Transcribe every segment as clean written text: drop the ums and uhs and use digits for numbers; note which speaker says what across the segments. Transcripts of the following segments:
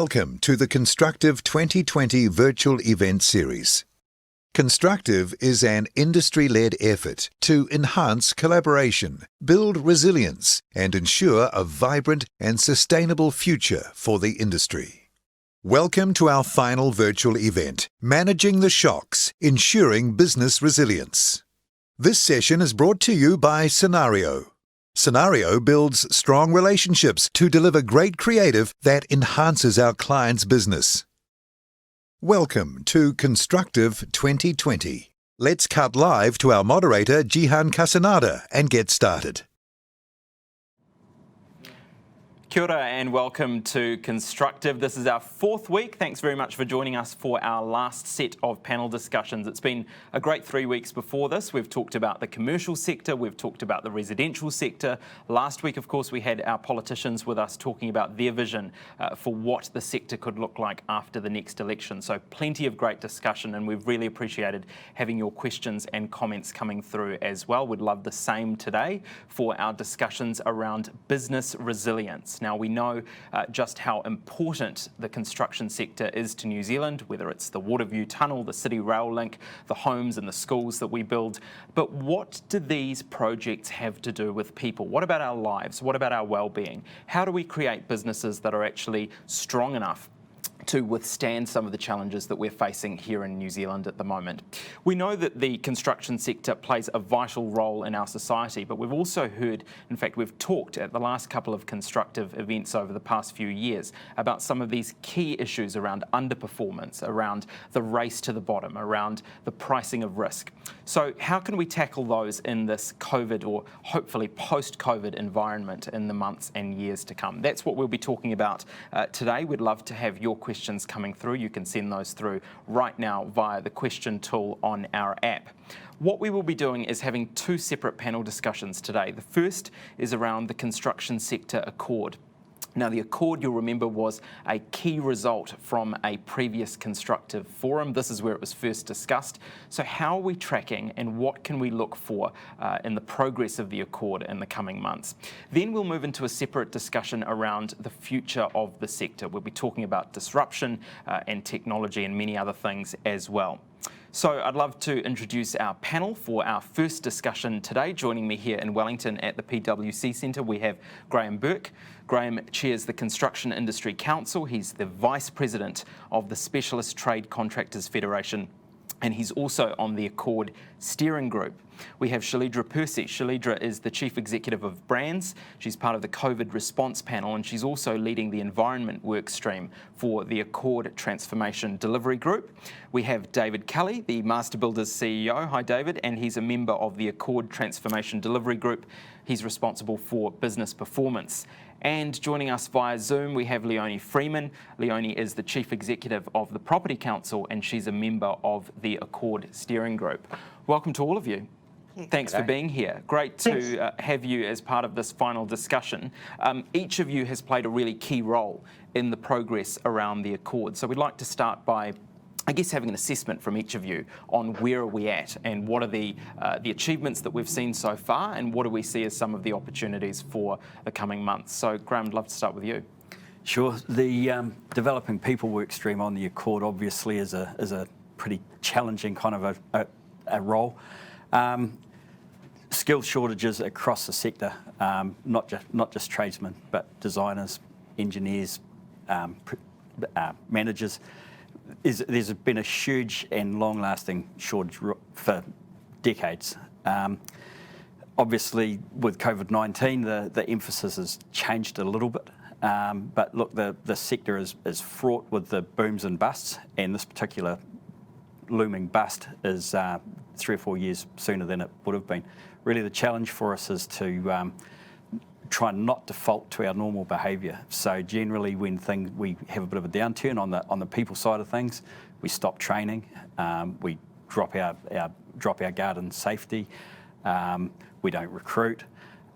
Speaker 1: Welcome to the Constructive 2020 virtual event series. Constructive is an industry-led effort to enhance collaboration, build resilience, and ensure a vibrant and sustainable future for the industry. Welcome to our final virtual event, Managing the Shocks, Ensuring Business Resilience. This session is brought to you by Scenario. Scenario builds strong relationships to deliver great creative that enhances our clients' business. Welcome to Constructive 2020. Let's cut live to our moderator, Jihan Kasanada, and get started.
Speaker 2: Kia ora and welcome to Constructive. This is our fourth week. Thanks very much for joining us for our last set of panel discussions. It's been a great 3 weeks before this. We've talked about the commercial sector, we've talked about the residential sector. Last week, of course, we had our politicians with us talking about their vision for what the sector could look like after the next election. So plenty of great discussion, and we've really appreciated having your questions and comments coming through as well. We'd love the same today for our discussions around business resilience. Now, we know just how important the construction sector is to New Zealand, whether it's the Waterview Tunnel, the City Rail Link, the homes and the schools that we build. But what do these projects have to do with people? What about our lives? What about our well-being? How do we create businesses that are actually strong enough to withstand some of the challenges that we're facing here in New Zealand at the moment? We know that the construction sector plays a vital role in our society, but we've also heard, in fact, we've talked at the last couple of Constructive events over the past few years about some of these key issues around underperformance, around the race to the bottom, around the pricing of risk. So how can we tackle those in this COVID or hopefully post-COVID environment in the months and years to come? That's what we'll be talking about today. We'd love to have your questions coming through. You can send those through right now via the question tool on our app. What we will be doing is having two separate panel discussions today. The first is around the construction sector accord. Now, the accord, you'll remember, was a key result from a previous Constructive forum. This is where it was first discussed. So how are we tracking and what can we look for in the progress of the accord in the coming months? Then we'll move into a separate discussion around the future of the sector. We'll be talking about disruption and technology and many other things as well. So I'd love to introduce our panel for our first discussion today. Joining me here in Wellington at the PwC Centre, we have Graham Burke. Graham chairs the Construction Industry Council. He's the Vice President of the Specialist Trade Contractors Federation, and he's also on the Accord Steering Group. We have Shalidra Percy. Shalidra is the Chief Executive of Brands. She's part of the COVID response panel, and she's also leading the environment work stream for the Accord Transformation Delivery Group. We have David Kelly, the Master Builders CEO. Hi, David, and he's a member of the Accord Transformation Delivery Group. He's responsible for business performance. And joining us via Zoom, we have Leonie Freeman. Leonie is the Chief Executive of the Property Council, and she's a member of the Accord Steering Group. Welcome to all of you. Thanks for being here. Great to have you as part of this final discussion. Each of you has played a really key role in the progress around the Accord. So we'd like to start by, I guess, having an assessment from each of you on where are we at and what are the achievements that we've seen so far and what do we see as some of the opportunities for the coming months. So Graham, I'd love to start with you.
Speaker 3: Sure. The developing people work stream on the Accord obviously is a pretty challenging kind of a role. Skill shortages across the sector, not just tradesmen, but designers, engineers, managers. There's been a huge and long-lasting shortage for decades. Obviously, with COVID-19, the emphasis has changed a little bit. But look, the sector is fraught with the booms and busts, and this particular looming bust is 3 or 4 years sooner than it would have been. Really, the challenge for us is to try and not default to our normal behaviour. So generally, when we have a bit of a downturn on the people side of things, we stop training, we drop our guard in safety, we don't recruit,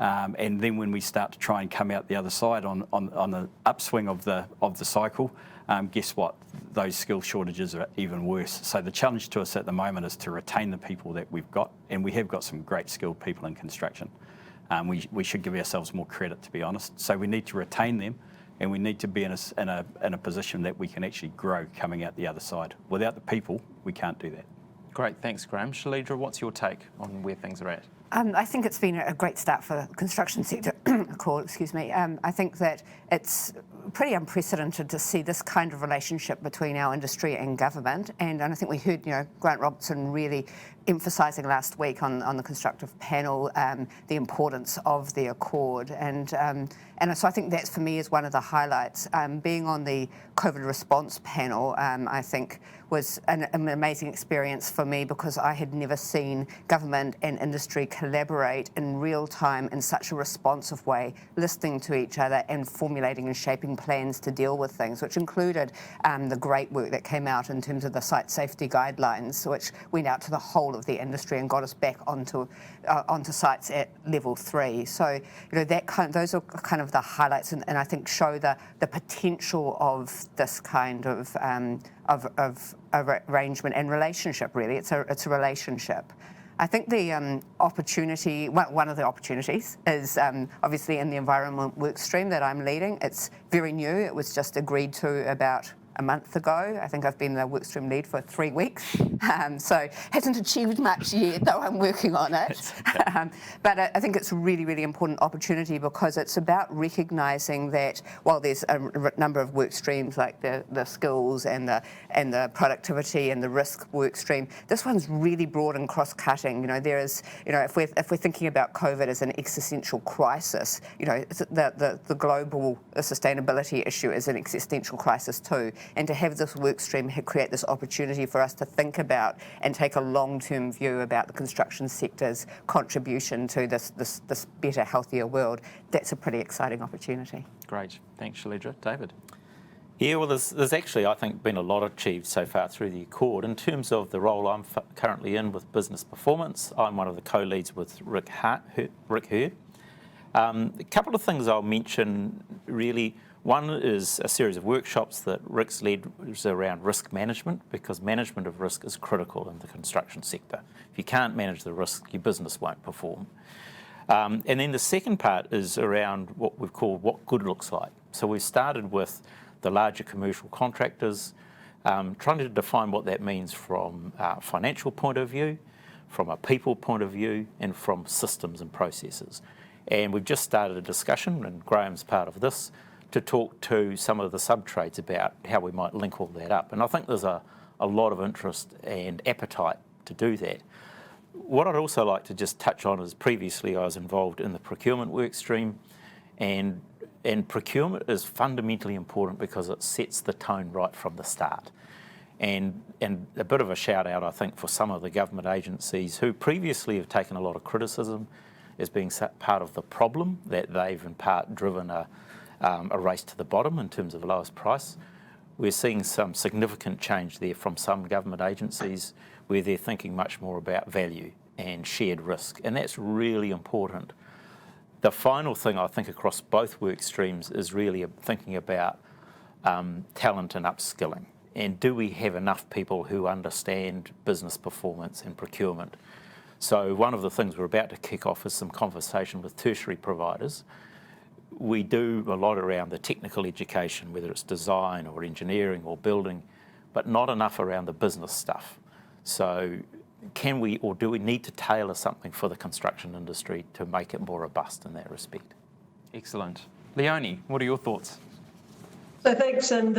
Speaker 3: and then when we start to try and come out the other side on the upswing of the cycle, guess what? Those skill shortages are even worse. So the challenge to us at the moment is to retain the people that we've got, and we have got some great skilled people in construction. We should give ourselves more credit, to be honest. So we need to retain them and we need to be in a position that we can actually grow coming out the other side. Without the people, we can't do that.
Speaker 2: Great, thanks, Graham. Shalidra, what's your take on where things are at?
Speaker 4: I think it's been a great start for the construction sector call, excuse me. I think that it's pretty unprecedented to see this kind of relationship between our industry and government. And I think we heard, Grant Robertson really emphasising last week on the Constructive panel the importance of the Accord. And so I think that for me is one of the highlights. Being on the COVID response panel, I think was an amazing experience for me because I had never seen government and industry collaborate in real time in such a responsive way, listening to each other and formulating and shaping plans to deal with things, which included the great work that came out in terms of the site safety guidelines, which went out to the whole of the industry and got us back onto sites at level 3. So those are kind of the highlights, and I think show the potential of this kind of arrangement and relationship. Really, it's a relationship. I think the opportunity, one of the opportunities is obviously in the environment work stream that I'm leading. It's very new. It was just agreed to about a month ago. I think I've been the workstream lead for 3 weeks, so hasn't achieved much yet, though I'm working on it. But I think it's a really, really important opportunity because it's about recognising that while there's a number of work streams like the skills and the productivity and the risk work stream, this one's really broad and cross-cutting. There is, if we're thinking about COVID as an existential crisis, the global sustainability issue is an existential crisis too. And to have this work stream create this opportunity for us to think about and take a long-term view about the construction sector's contribution to this better, healthier world, that's a pretty exciting opportunity.
Speaker 2: Great. Thanks, Shalidra. David?
Speaker 5: Yeah, well, there's actually, I think, been a lot achieved so far through the Accord. In terms of the role I'm currently in with business performance, I'm one of the co-leads with Rick Hurd. A couple of things I'll mention, really. One is a series of workshops that Rick's led around risk management, because management of risk is critical in the construction sector. If you can't manage the risk, your business won't perform. And then the second part is around what we've called what good looks like. So we started with the larger commercial contractors, trying to define what that means from a financial point of view, from a people point of view, and from systems and processes. And we've just started a discussion, and Graham's part of this, to talk to some of the sub-trades about how we might link all that up. And I think there's a lot of interest and appetite to do that. What I'd also like to just touch on is previously I was involved in the procurement work stream, and procurement is fundamentally important because it sets the tone right from the start. And a bit of a shout out, I think, for some of the government agencies who previously have taken a lot of criticism as being part of the problem, that they've in part driven a race to the bottom in terms of lowest price. We're seeing some significant change there from some government agencies where they're thinking much more about value and shared risk, and that's really important. The final thing I think across both work streams is really thinking about talent and upskilling, and do we have enough people who understand business performance and procurement? So one of the things we're about to kick off is some conversation with tertiary providers. We do a lot around the technical education, whether it's design or engineering or building, but not enough around the business stuff. So can we, or do we need to tailor something for the construction industry to make it more robust in that respect?
Speaker 2: Excellent. Leonie, what are your thoughts?
Speaker 6: So thanks, and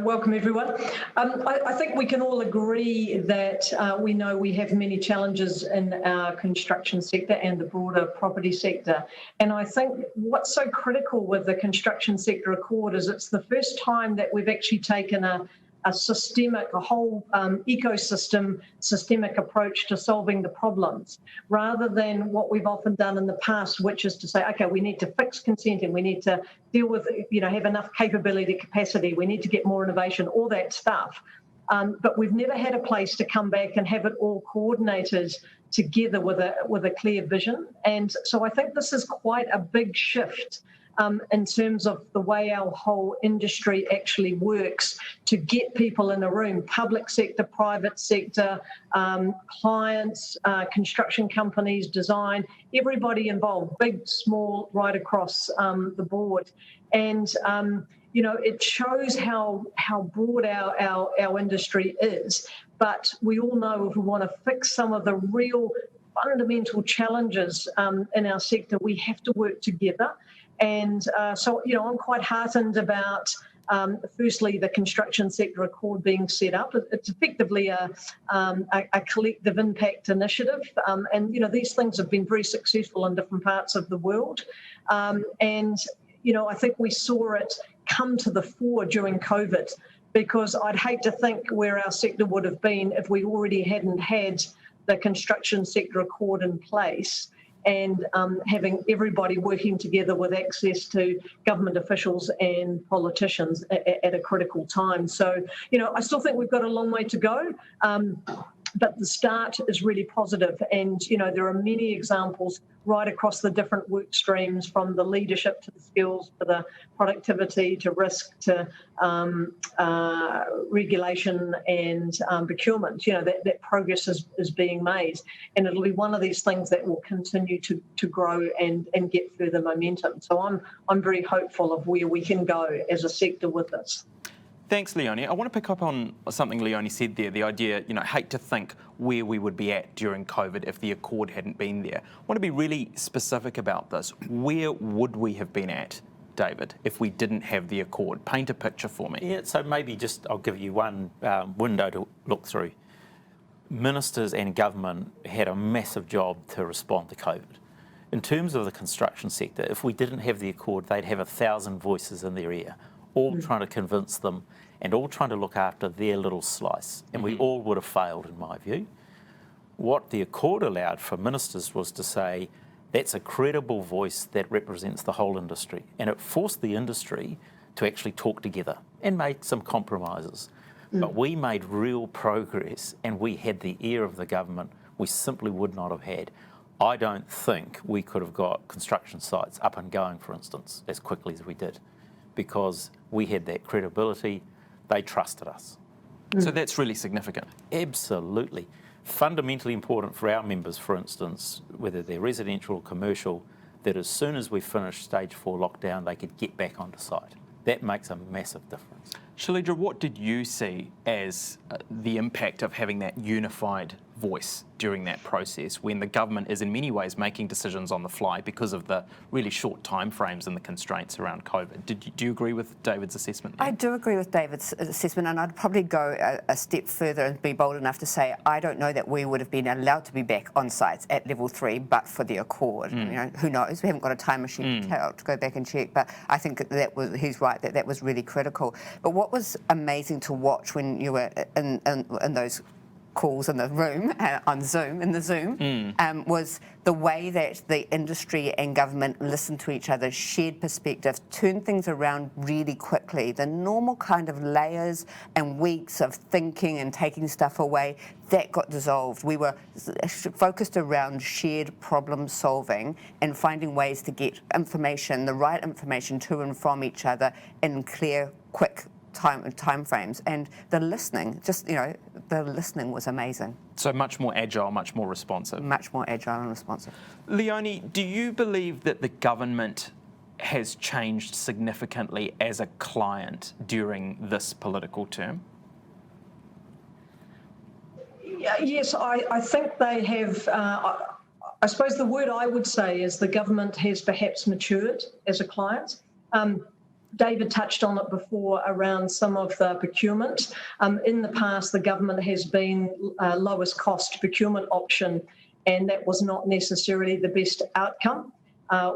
Speaker 6: welcome everyone. I think we can all agree that we know we have many challenges in our construction sector and the broader property sector. And I think what's so critical with the Construction Sector Accord is it's the first time that we've actually taken a whole ecosystem, systemic approach to solving the problems, rather than what we've often done in the past, which is to say, okay, we need to fix consenting, we need to deal with, have enough capability, capacity, we need to get more innovation, all that stuff. But we've never had a place to come back and have it all coordinated together with a clear vision. And so I think this is quite a big shift in terms of the way our whole industry actually works to get people in a room, public sector, private sector, clients, construction companies, design, everybody involved, big, small, right across the board. And it shows how broad our industry is. But we all know if we want to fix some of the real fundamental challenges in our sector, we have to work together. And so I'm quite heartened about, firstly, the construction sector accord being set up. It's effectively a collective impact initiative. And these things have been very successful in different parts of the world. And I think we saw it come to the fore during COVID, because I'd hate to think where our sector would have been if we already hadn't had the construction sector accord in place and having everybody working together with access to government officials and politicians at a critical time. So, I still think we've got a long way to go. But the start is really positive, and there are many examples right across the different work streams, from the leadership to the skills to the productivity to risk to regulation and procurement. That progress is being made, and it'll be one of these things that will continue to grow and get further momentum. So I'm very hopeful of where we can go as a sector with this.
Speaker 2: Thanks, Leonie. I want to pick up on something Leonie said there, the idea, hate to think where we would be at during COVID if the accord hadn't been there. I want to be really specific about this. Where would we have been at, David, if we didn't have the accord? Paint a picture for me.
Speaker 5: Yeah, so maybe I'll give you one window to look through. Ministers and government had a massive job to respond to COVID. In terms of the construction sector, if we didn't have the accord, they'd have 1,000 voices in their ear, all trying to convince them and all trying to look after their little slice. And we all would have failed, in my view. What the accord allowed for ministers was to say, that's a credible voice that represents the whole industry. And it forced the industry to actually talk together and make some compromises. But we made real progress, and we had the ear of the government we simply would not have had. I don't think we could have got construction sites up and going, for instance, as quickly as we did, because we had that credibility. They trusted us.
Speaker 2: So that's really significant.
Speaker 5: Absolutely. Fundamentally important for our members, for instance, whether they're residential or commercial, that as soon as we finish stage 4 lockdown, they could get back onto site. That makes a massive difference.
Speaker 2: Shalidra, what did you see as the impact of having that unified voice during that process when the government is in many ways making decisions on the fly because of the really short timeframes and the constraints around COVID? Do you agree with David's assessment there?
Speaker 4: I do agree with David's assessment, and I'd probably go a step further and be bold enough to say I don't know that we would have been allowed to be back on sites at level 3 but for the accord. Who knows? We haven't got a time machine to go back and check, but I think he's right that was really critical. But what was amazing to watch when you were in those calls in the room on Zoom, was the way that the industry and government listened to each other, shared perspective, turned things around really quickly. The normal kind of layers and weeks of thinking and taking stuff away, that got dissolved. We were focused around shared problem solving and finding ways to get information, the right information to and from each other in clear, quick time frames, and the listening, the listening was amazing.
Speaker 2: So much more agile, much more responsive.
Speaker 4: Much more agile and responsive.
Speaker 2: Leonie, do you believe that the government has changed significantly as a client during this political term?
Speaker 6: Yes, I think they have. I suppose the word I would say is the government has perhaps matured as a client. David touched on it before around some of the procurement. In the past, the government has been lowest cost procurement option, and that was not necessarily the best outcome.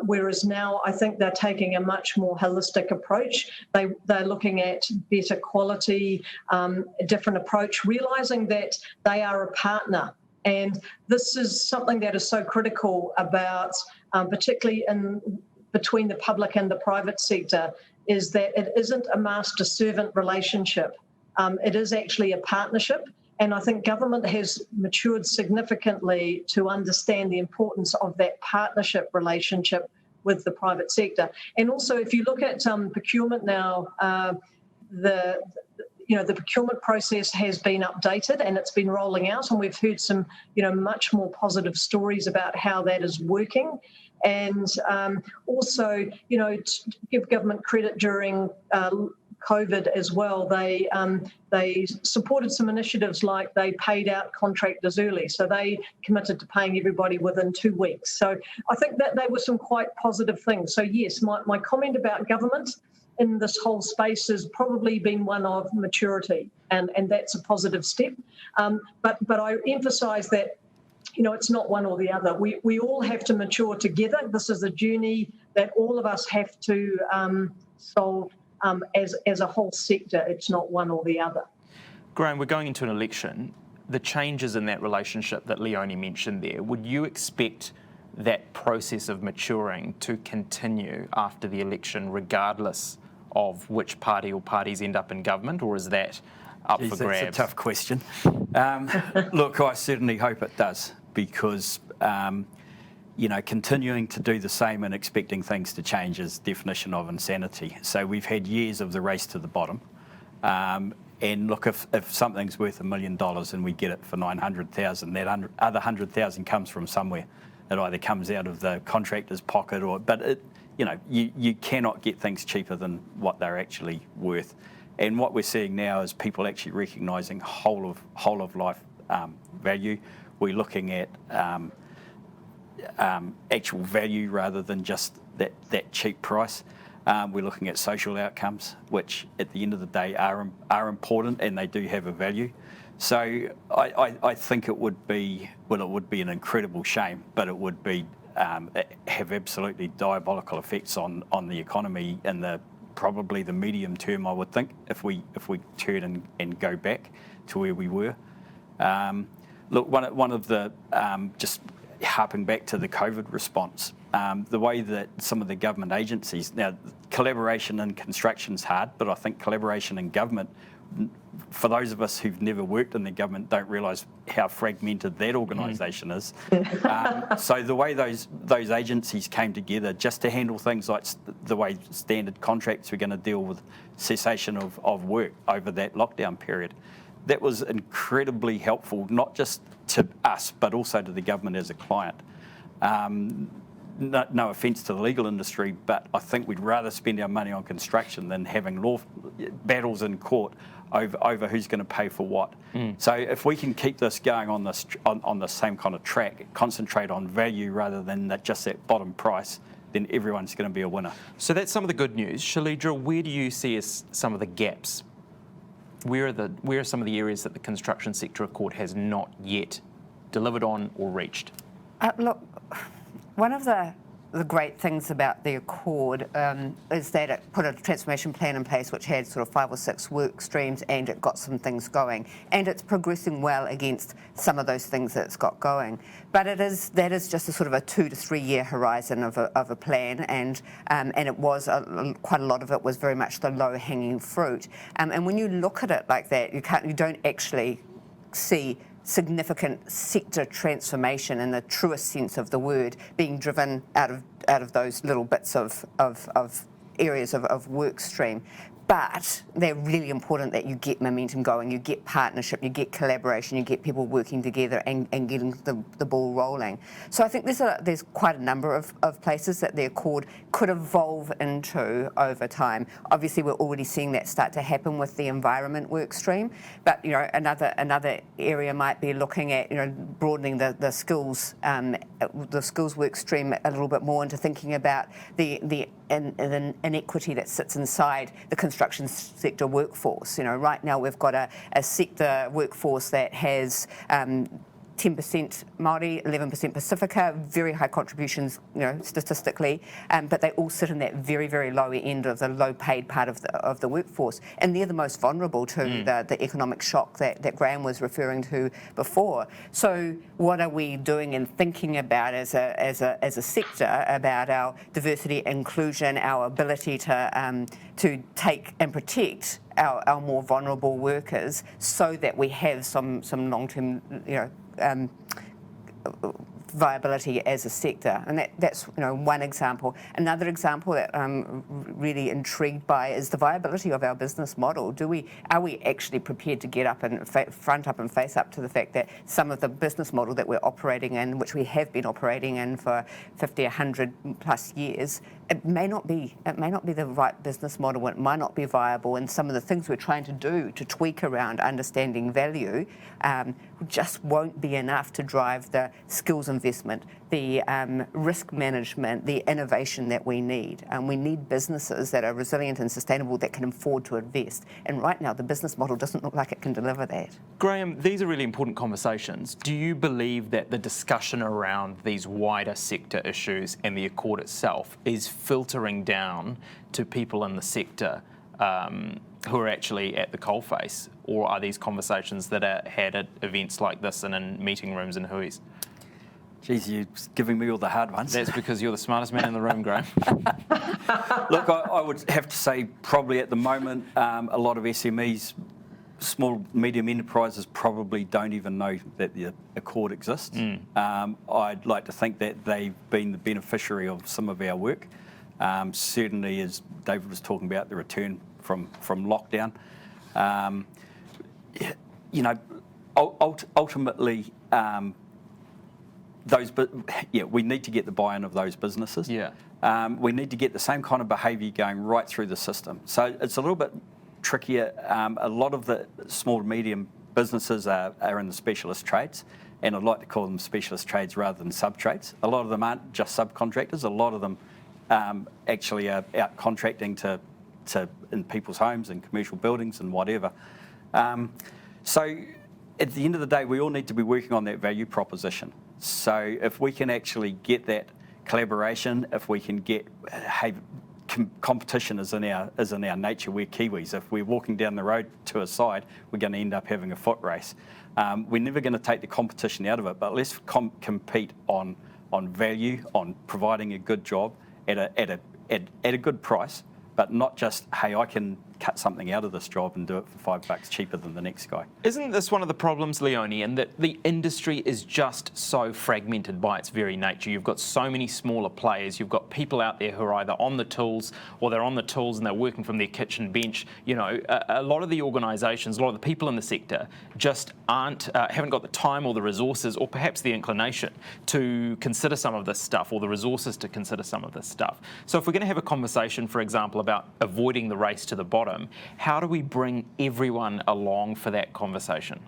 Speaker 6: Whereas now I think they're taking a much more holistic approach. They're looking at better quality, a different approach, realising that they are a partner. And this is something that is so critical about, particularly between the public and the private sector, is that it isn't a master-servant relationship. It is actually a partnership. And I think government has matured significantly to understand the importance of that partnership relationship the private sector. And also, if you look at procurement now, the procurement process has been updated and it's been rolling out, and we've heard some, much more positive stories about how that is working. And also, to give government credit during COVID as well, they supported some initiatives like they paid out contractors early, so they committed to paying everybody within 2 weeks. So I think that they were some quite positive things. So yes, my comment about government in this whole space has probably been one of maturity, and that's a positive step. But I emphasise that, it's not one or the other. We all have to mature together. This is a journey that all of us have to solve as a whole sector. It's not one or the other.
Speaker 2: Graham, we're going into an election. The changes in that relationship that Leonie mentioned there, would you expect that process of maturing to continue after the election, regardless of which party or parties end up in government, or is that up for grabs?
Speaker 3: That's a tough question. Look, I certainly hope it does, because continuing to do the same and expecting things to change is definition of insanity. So we've had years of the race to the bottom. And look, if something's worth $1 million and we get it for 900,000, that other 100,000 comes from somewhere. It either comes out of the contractor's pocket, you cannot get things cheaper than what they're actually worth. And what we're seeing now is people actually recognising whole of life value. We're looking at actual value rather than just that cheap price. We're looking at social outcomes, which at the end of the day are important, and they do have a value. So I think it would be an incredible shame, but it would be have absolutely diabolical effects on the economy in probably the medium term, I would think, if we turn and go back to where we were. Look, one of the just harping back to the COVID response, the way that some of the government agencies, now collaboration in construction's hard, but I think collaboration in government, for those of us who've never worked in the government, don't realise how fragmented that organisation is. So the way those agencies came together just to handle things like the way standard contracts were going to deal with cessation of work over that lockdown period, that was incredibly helpful, not just to us, but also to the government as a client. No offence to the legal industry, but I think we'd rather spend our money on construction than having law battles in court over who's going to pay for what. So if we can keep this going on the same kind of track, concentrate on value rather than just that bottom price, then everyone's going to be a winner.
Speaker 2: So that's some of the good news. Shalidra, where do you see as some of the gaps? Where are some of the areas that the construction sector accord has not yet delivered on or reached?
Speaker 4: Look, one of the great things about the Accord is that it put a transformation plan in place which had sort of 5 or 6 work streams, and it got some things going. And it's progressing well against some of those things that it's got going. But that is just a sort of a 2 to 3 year horizon of a plan, and it was quite a lot of it was very much the low hanging fruit. And when you look at it like that, you don't actually see significant sector transformation in the truest sense of the word being driven out of those little bits of areas of work stream. But they're really important that you get momentum going, you get partnership, you get collaboration, you get people working together and getting the ball rolling. So I think there's quite a number of places that the Accord could evolve into over time. Obviously, we're already seeing that start to happen with the environment work stream, but another area might be looking at broadening the skills work stream a little bit more into thinking about the inequity that sits inside the construction sector workforce. Right now we've got a sector workforce that has 10% Māori, 11% Pacifica, very high contributions, statistically, but they all sit in that very, very low end of the low-paid part of the workforce, and they're the most vulnerable to the economic shock that Graham was referring to before. So, what are we doing and thinking about as a sector about our diversity, inclusion, our ability to take and protect our more vulnerable workers, so that we have some long-term, viability as a sector, and that's one example. Another example that I'm really intrigued by is the viability of our business model. Are we actually prepared to get up and front up and face up to the fact that some of the business model that we're operating in, which we have been operating in for 50, 100 plus years, it may not be the right business model. It might not be viable, and some of the things we're trying to do to tweak around understanding value just won't be enough to drive the skills investment, the risk management, the innovation that we need. We need businesses that are resilient and sustainable that can afford to invest. And right now, the business model doesn't look like it can deliver that.
Speaker 2: Graham, these are really important conversations. Do you believe that the discussion around these wider sector issues and the Accord itself is filtering down to people in the sector who are actually at the coalface, or are these conversations that are had at events like this and in meeting rooms and hui's?
Speaker 3: Geez, you're giving me all the hard ones.
Speaker 2: That's because you're the smartest man in the room, Graham.
Speaker 3: Look, I would have to say probably at the moment a lot of SMEs, small, medium enterprises probably don't even know that the Accord exists. I'd like to think that they've been the beneficiary of some of our work. Certainly, as David was talking about, the return from lockdown. Ultimately, we need to get the buy-in of those businesses. We need to get the same kind of behaviour going right through the system. So it's a little bit trickier. A lot of the small to medium businesses are in the specialist trades, and I'd like to call them specialist trades rather than sub-trades. A lot of them aren't just subcontractors. A lot of them actually are out contracting to in people's homes and commercial buildings and whatever. So at the end of the day, we all need to be working on that value proposition. So if we can actually get that collaboration, if we can get competition is in our nature. We're Kiwis. If we're walking down the road to a side, we're going to end up having a foot race. We're never going to take the competition out of it, but let's compete on value, on providing a good job at a good price, but not just, hey, I can cut something out of this job and do it for $5 cheaper than the next guy.
Speaker 2: Isn't this one of the problems, Leonie, in that the industry is just so fragmented by its very nature? You've got so many smaller players. You've got people out there who are either on the tools or they're on the tools and they're working from their kitchen bench. A lot of the organisations, a lot of the people in the sector just haven't got the time or the resources or perhaps the inclination to consider some of this stuff, or the resources to consider some of this stuff. So if we're going to have a conversation, for example, about avoiding the race to the bottom, how do we bring everyone along for that conversation?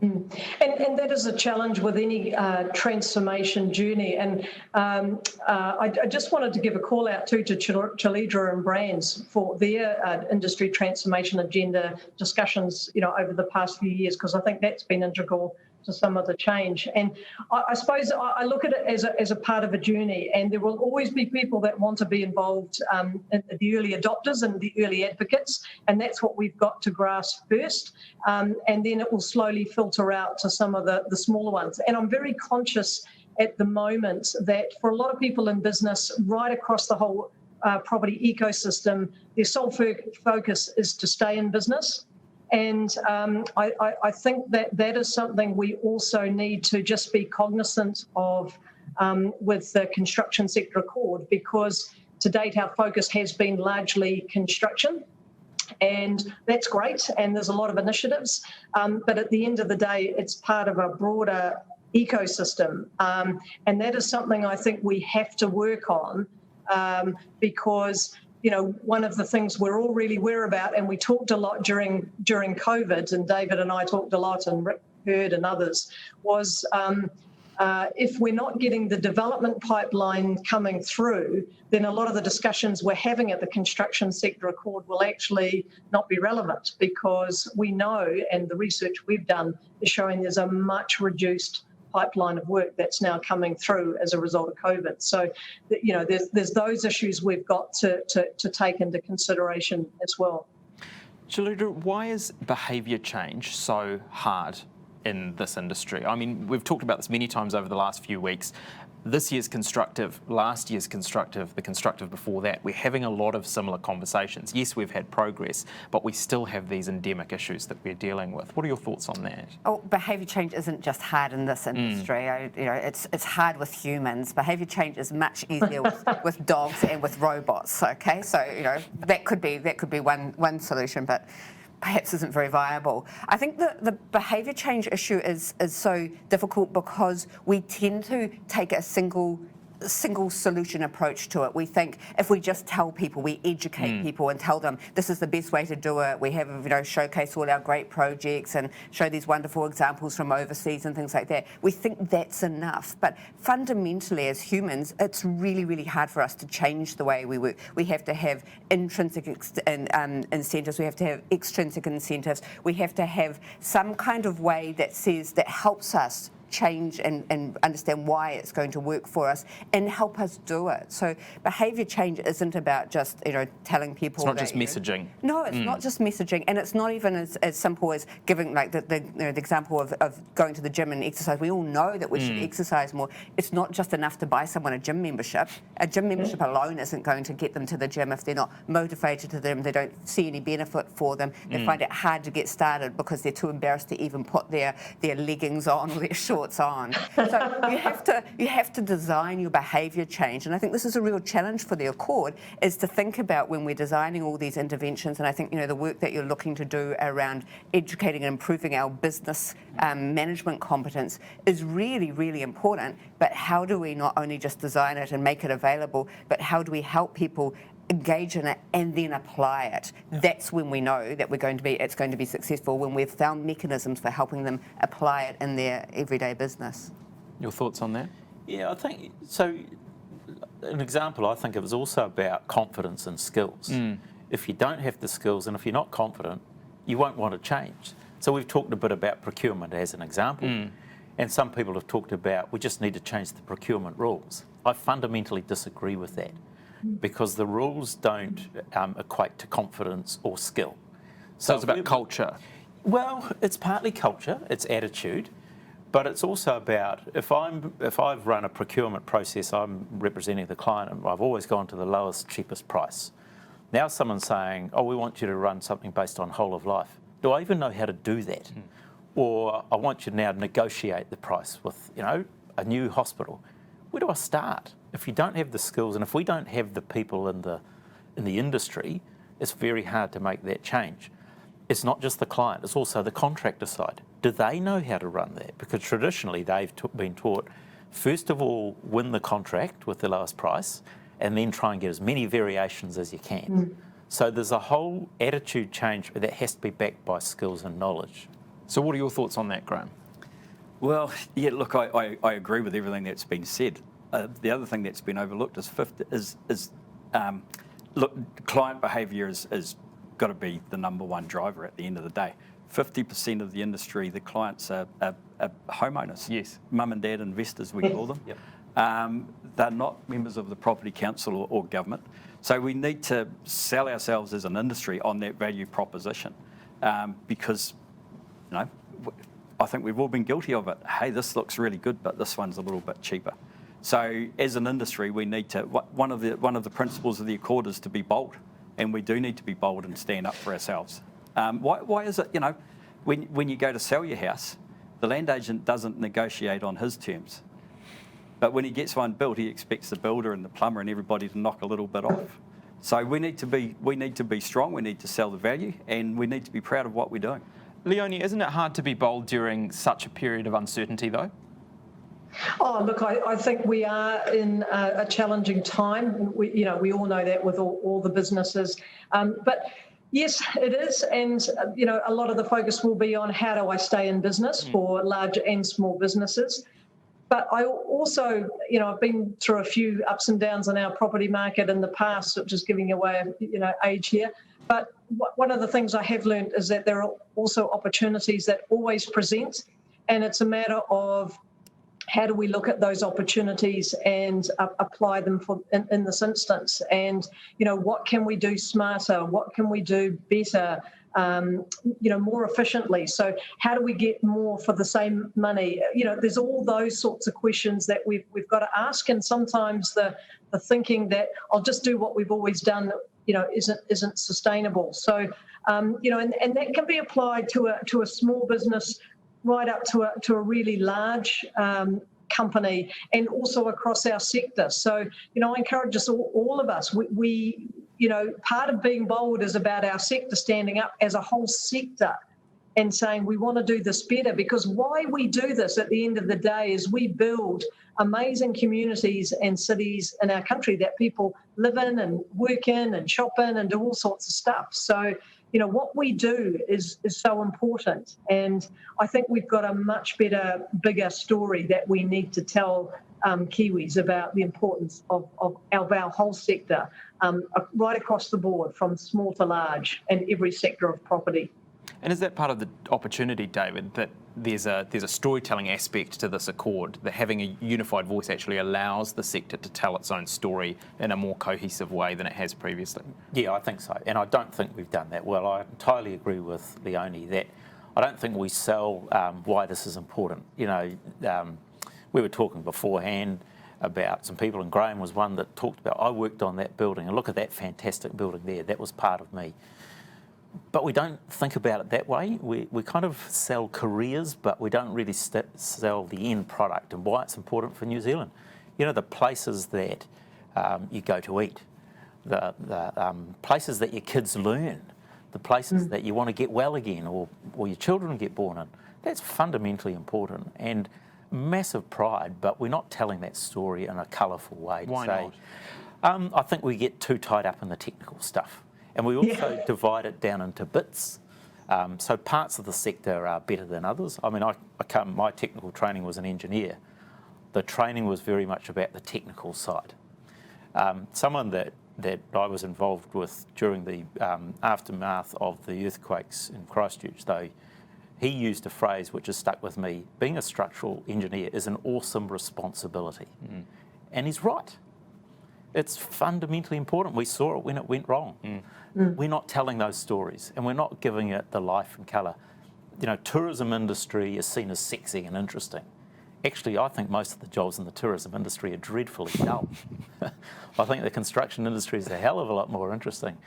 Speaker 6: And that is a challenge with any transformation journey. And I just wanted to give a call out to Chalidra and Brands for their industry transformation agenda discussions, over the past few years, because I think that's been integral to some of the change. And I suppose I look at it as a part of a journey, and there will always be people that want to be involved, the early adopters and the early advocates, and that's what we've got to grasp first, and then it will slowly filter out to some of the smaller ones. And I'm very conscious at the moment that for a lot of people in business right across the whole property ecosystem, their sole focus is to stay in business. And I think that is something we also need to just be cognizant of with the construction sector accord, because to date our focus has been largely construction, and that's great, and there's a lot of initiatives, but at the end of the day it's part of a broader ecosystem, and that is something I think we have to work on, because one of the things we're all really aware about, and we talked a lot during COVID, and David and I talked a lot, and Rick Hurd and others, was if we're not getting the development pipeline coming through, then a lot of the discussions we're having at the construction sector accord will actually not be relevant, because we know, and the research we've done is showing there's a much reduced pipeline of work that's now coming through as a result of COVID. So, there's those issues we've got to take into consideration as well.
Speaker 2: Chalidra, why is behaviour change so hard in this industry? I mean, we've talked about this many times over the last few weeks. This year's Constructive, last year's Constructive, the Constructive before that, we're having a lot of similar conversations. Yes, we've had progress, but we still have these endemic issues that we're dealing with. What are your thoughts on that?
Speaker 4: Oh, behaviour change isn't just hard in this industry. It's hard with humans. Behaviour change is much easier with dogs and with robots. Okay, so that could be one solution, but perhaps isn't very viable. I think the behaviour change issue is so difficult because we tend to take a single solution approach to it. We think if we just tell people, we educate people and tell them this is the best way to do it. We have showcase all our great projects and show these wonderful examples from overseas and things like that. We think that's enough, but fundamentally as humans, it's really, really hard for us to change the way we work. We have to have intrinsic incentives. We have to have extrinsic incentives. We have to have some kind of way that helps us change and understand why it's going to work for us and help us do it. So behaviour change isn't about just telling people.
Speaker 2: It's not just messaging.
Speaker 4: No, it's not just messaging, and it's not even as simple as giving the example of going to the gym and exercise. We all know that we should exercise more. It's not just enough to buy someone a gym membership. A gym membership alone isn't going to get them to the gym if they're not motivated to them. They don't see any benefit for them. They find it hard to get started because they're too embarrassed to even put their leggings on or their shorts on. So you have to design your behaviour change, and I think this is a real challenge for the Accord, is to think about when we're designing all these interventions. And I think the work that you're looking to do around educating and improving our business management competence is really, really important. But how do we not only just design it and make it available, but how do we help people engage in it and then apply it? That's when we know that it's going to be successful, when we've found mechanisms for helping them apply it in their everyday business.
Speaker 2: Your thoughts on that?
Speaker 5: Yeah, I think so. An example, I think it was also about confidence and skills. If you don't have the skills and if you're not confident, you won't want to change. So we've talked a bit about procurement as an example, and some people have talked about we just need to change the procurement rules. I fundamentally disagree with that, because the rules don't equate to confidence or skill.
Speaker 2: So it's about culture.
Speaker 5: Well, it's partly culture, it's attitude, but it's also about if I've run a procurement process, I'm representing the client, and I've always gone to the lowest, cheapest price. Now someone's saying, oh, we want you to run something based on whole of life. Do I even know how to do that? Or I want you to now negotiate the price with a new hospital. Where do I start? If you don't have the skills, and if we don't have the people in the industry, it's very hard to make that change. It's not just the client, it's also the contractor side. Do they know how to run that? Because traditionally they've been taught, first of all, win the contract with the lowest price, and then try and get as many variations as you can. So there's a whole attitude change that has to be backed by skills and knowledge.
Speaker 2: So what are your thoughts on that, Graham?
Speaker 3: Well, yeah, look, I agree with everything that's been said. The other thing that's been overlooked is client behaviour is got to be the number one driver at the end of the day. 50% of the industry, the clients are homeowners.
Speaker 2: Yes.
Speaker 3: Mum and dad investors, we call them. They're not members of the property council or government. So we need to sell ourselves as an industry on that value proposition, because, I think we've all been guilty of it. Hey, this looks really good, but this one's a little bit cheaper. So as an industry, we need to, one of the principles of the Accord is to be bold, and we do need to be bold and stand up for ourselves. Why is it, when you go to sell your house, the land agent doesn't negotiate on his terms. But when he gets one built, he expects the builder and the plumber and everybody to knock a little bit off. So we need to be strong, we need to sell the value, and we need to be proud of what we're doing.
Speaker 2: Leonie, isn't it hard to be bold during such a period of uncertainty, though?
Speaker 6: Oh, look, I think we are in a challenging time. We all know that with all the businesses. But yes, it is. And, a lot of the focus will be on how do I stay in business for large and small businesses. But I also, I've been through a few ups and downs in our property market in the past, which is giving away, age here. But one of the things I have learned is that there are also opportunities that always present, and it's a matter of how do we look at those opportunities and apply them in this instance? And, what can we do smarter? What can we do better? more efficiently. So how do we get more for the same money? There's all those sorts of questions that we've got to ask, and sometimes the thinking that I'll just do what we've always done, isn't sustainable. So, and that can be applied to a small business right up to a really large company, and also across our sector. So, I encourage us all of us. We part of being bold is about our sector standing up as a whole sector and saying we want to do this better, because why we do this at the end of the day is we build amazing communities and cities in our country that people live in and work in and shop in and do all sorts of stuff. So, what we do is so important. And I think we've got a much better, bigger story that we need to tell Kiwis about the importance of our whole sector, right across the board, from small to large, and every sector of property.
Speaker 2: And is that part of the opportunity, David, that there's a storytelling aspect to this accord, that having a unified voice actually allows the sector to tell its own story in a more cohesive way than it has previously?
Speaker 5: Yeah, I think so. And I don't think we've done that well. I entirely agree with Leonie that I don't think we sell why this is important. We were talking beforehand about some people, and Graham was one that talked about, I worked on that building, and look at that fantastic building there, that was part of me. But we don't think about it that way. We kind of sell careers, but we don't really sell the end product and why it's important for New Zealand. The places that you go to eat, the places that your kids learn, the places that you want to get well again, or your children get born in. That's fundamentally important and massive pride, but we're not telling that story in a colourful way.
Speaker 2: Why not?
Speaker 5: I think we get too tied up in the technical stuff. And we also divide it down into bits. So parts of the sector are better than others. I mean, my technical training was an engineer. The training was very much about the technical side. Someone that I was involved with during the aftermath of the earthquakes in Christchurch, though, he used a phrase which has stuck with me: being a structural engineer is an awesome responsibility. And he's right. It's fundamentally important. We saw it when it went wrong. We're not telling those stories, and we're not giving it the life and colour. Tourism industry is seen as sexy and interesting. Actually, I think most of the jobs in the tourism industry are dreadfully dull. I think the construction industry is a hell of a lot more interesting.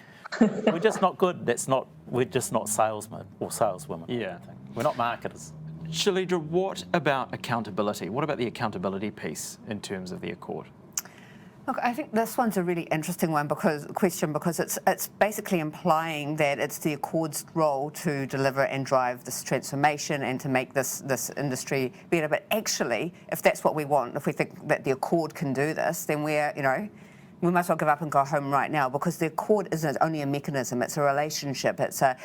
Speaker 5: We're just not good. We're just not salesmen or saleswomen.
Speaker 2: Yeah.
Speaker 5: We're not marketers.
Speaker 2: Shalidra, what about accountability? What about the accountability piece in terms of the accord?
Speaker 4: Look, I think this one's a really interesting because it's basically implying that it's the Accord's role to deliver and drive this transformation and to make this industry better. But actually, if that's what we want, if we think that the Accord can do this, then we might as well give up and go home right now, because the Accord isn't only a mechanism, it's a relationship, it's a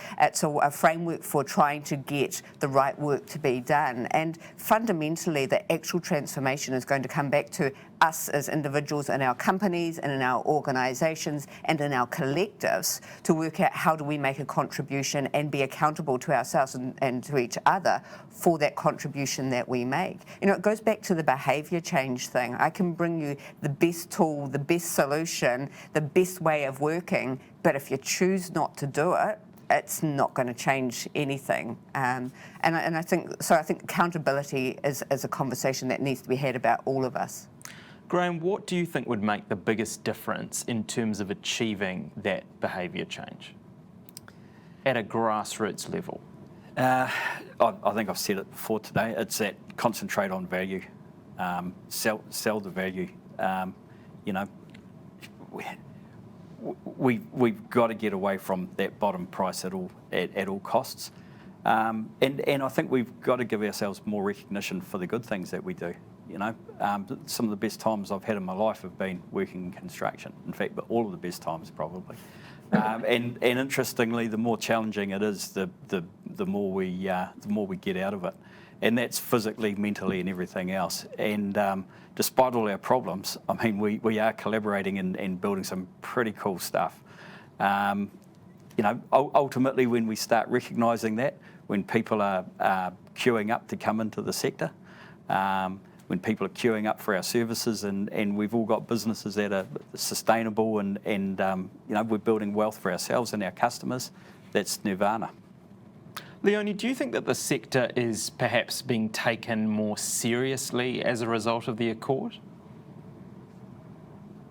Speaker 4: framework for trying to get the right work to be done. And fundamentally, the actual transformation is going to come back to us as individuals in our companies and in our organisations and in our collectives to work out how do we make a contribution and be accountable to ourselves and to each other for that contribution that we make. It goes back to the behaviour change thing. I can bring you the best tool, the best solution, the best way of working, but if you choose not to do it, it's not going to change anything. And I think accountability is a conversation that needs to be had about all of us.
Speaker 2: Graham, what do you think would make the biggest difference in terms of achieving that behaviour change at a grassroots level?
Speaker 3: I think I've said it before today. It's that concentrate on value, sell the value. We've got to get away from that bottom price at all costs, and I think we've got to give ourselves more recognition for the good things that we do. Some of the best times I've had in my life have been working in construction. In fact, but all of the best times probably. And interestingly, the more challenging it is, the more we get out of it, and that's physically, mentally, and everything else. And despite all our problems, I mean, we are collaborating and building some pretty cool stuff. Ultimately, when we start recognising that, when people are queuing up to come into the sector, when people are queuing up for our services, and we've all got businesses that are sustainable and we're building wealth for ourselves and our customers, that's nirvana.
Speaker 2: Leonie, do you think that the sector is perhaps being taken more seriously as a result of the Accord?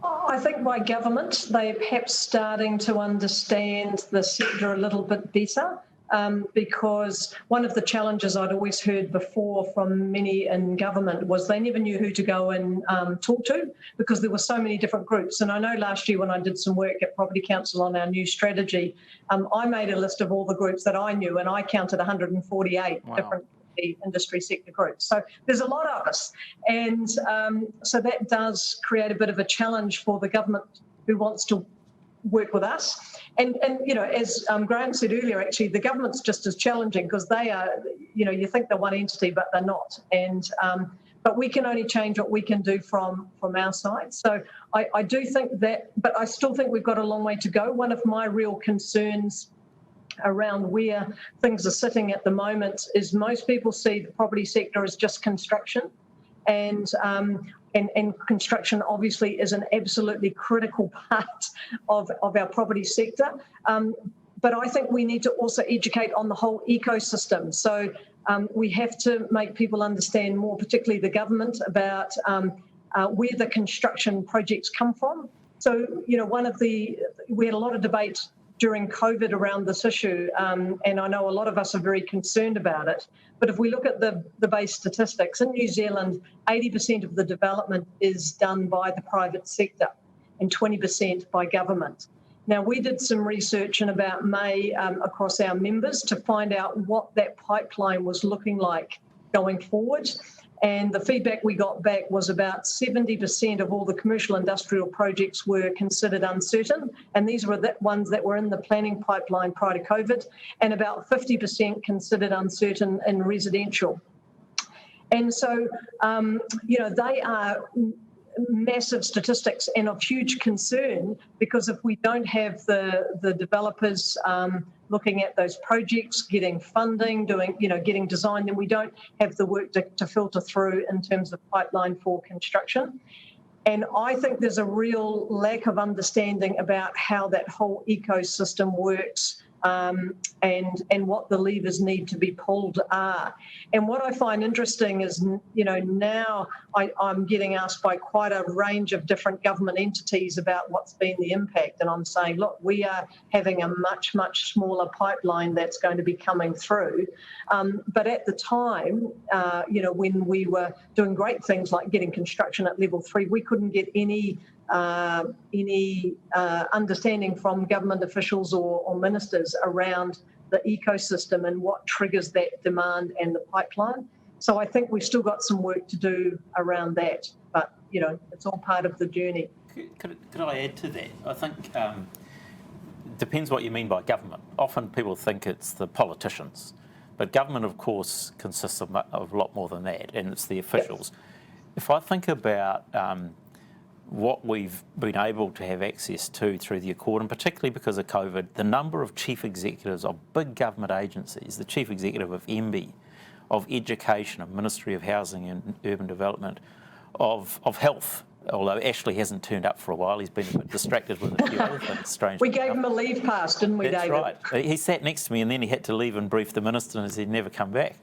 Speaker 6: I think by government, they're perhaps starting to understand the sector a little bit better. Because one of the challenges I'd always heard before from many in government was they never knew who to go and talk to because there were so many different groups. And I know last year when I did some work at Property Council on our new strategy, I made a list of all the groups that I knew and I counted 148 different industry sector groups. So there's a lot of us. And so that does create a bit of a challenge for the government who wants to work with us. And you know, as Graham said earlier, actually, the government's just as challenging because they are, you know, you think they're one entity, but they're not. And but we can only change what we can do from our side. So I do think that, but I still think we've got a long way to go. One of my real concerns around where things are sitting at the moment is most people see the property sector as just construction. And construction obviously is an absolutely critical part of our property sector. But I think we need to also educate on the whole ecosystem. So we have to make people understand more, particularly the government, about where the construction projects come from. So, you know, we had a lot of debate during COVID around this issue, and I know a lot of us are very concerned about it. But if we look at the base statistics, in New Zealand, 80% of the development is done by the private sector and 20% by government. Now, we did some research in about May across our members to find out what that pipeline was looking like going forward. And the feedback we got back was about 70% of all the commercial industrial projects were considered uncertain. And these were the ones that were in the planning pipeline prior to COVID, and about 50% considered uncertain in residential. And so, you know, they are massive statistics and of huge concern because if we don't have the developers looking at those projects, getting funding, getting design, then we don't have the work to filter through in terms of pipeline for construction. And I think there's a real lack of understanding about how that whole ecosystem works and what the levers need to be pulled are. And what I find interesting is, you know, now I'm getting asked by quite a range of different government entities about what's been the impact. And I'm saying, look, we are having a much, much smaller pipeline that's going to be coming through. But at the time, you know, when we were doing great things like getting construction at level 3, we couldn't get any understanding from government officials or ministers around the ecosystem and what triggers that demand and the pipeline. So I think we've still got some work to do around that, but, you know, it's all part of the journey.
Speaker 5: Could I add to that? I think it depends what you mean by government. Often people think it's the politicians, but government, of course, consists of a lot more than that, and it's the officials. Yes. If I think about what we've been able to have access to through the Accord, and particularly because of COVID, the number of chief executives of big government agencies, the chief executive of MB, of Education, of Ministry of Housing and Urban Development, of Health, although Ashley hasn't turned up for a while, he's been a bit distracted with a few other things, strange.
Speaker 6: We gave him a leave pass, didn't we,
Speaker 5: That's
Speaker 6: David?
Speaker 5: That's right. He sat next to me and then he had to leave and brief the minister and he'd never come back.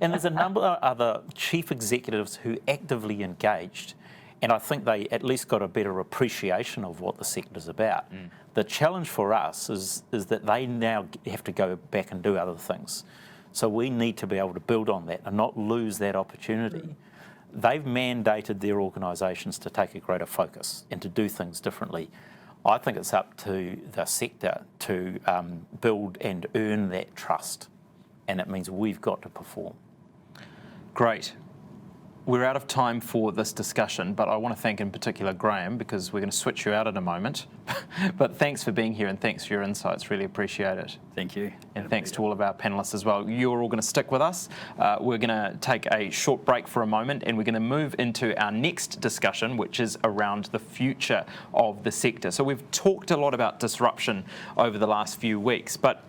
Speaker 5: And there's a number of other chief executives who actively engaged, and I think they at least got a better appreciation of what the sector's about. The challenge for us is that they now have to go back and do other things. So we need to be able to build on that and not lose that opportunity. They've mandated their organisations to take a greater focus and to do things differently. I think it's up to the sector to build and earn that trust, and it means we've got to perform.
Speaker 2: Great. We're out of time for this discussion, but I want to thank in particular Graham, because we're going to switch you out in a moment. But thanks for being here and thanks for your insights. Really appreciate it.
Speaker 3: Thank you.
Speaker 2: And thanks to all of our panellists as well. You're all going to stick with us. We're going to take a short break for a moment and we're going to move into our next discussion, which is around the future of the sector. So we've talked a lot about disruption over the last few weeks, but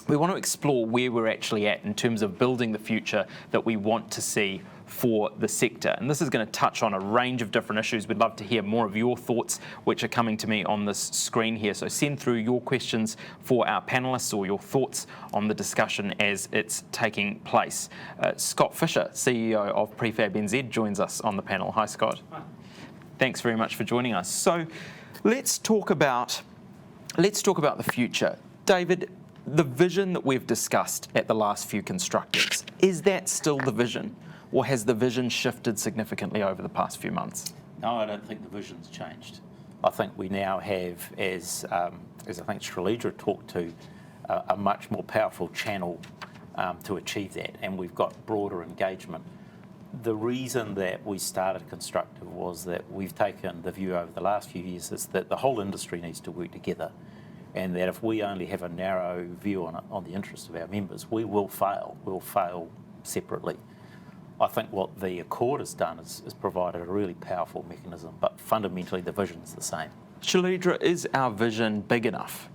Speaker 2: we want to explore where we're actually at in terms of building the future that we want to see for the sector. And this is going to touch on a range of different issues. We'd love to hear more of your thoughts, which are coming to me on this screen here. So send through your questions for our panellists or your thoughts on the discussion as it's taking place. Scott Fisher, CEO of Prefab NZ, joins us on the panel. Hi, Scott.
Speaker 7: Hi.
Speaker 2: Thanks very much for joining us. So let's talk about the future. David, the vision that we've discussed at the last few Constructives, is that still the vision, or has the vision shifted significantly over the past few months?
Speaker 5: No, I don't think the vision's changed. I think we now have, as I think Srilidra talked to, a much more powerful channel to achieve that, and we've got broader engagement. The reason that we started Constructive was that we've taken the view over the last few years is that the whole industry needs to work together, and that if we only have a narrow view on the interests of our members, we will fail. We'll fail separately. I think what the Accord has done is provided a really powerful mechanism, but fundamentally the vision is the same.
Speaker 2: Shalidra, is our vision big enough?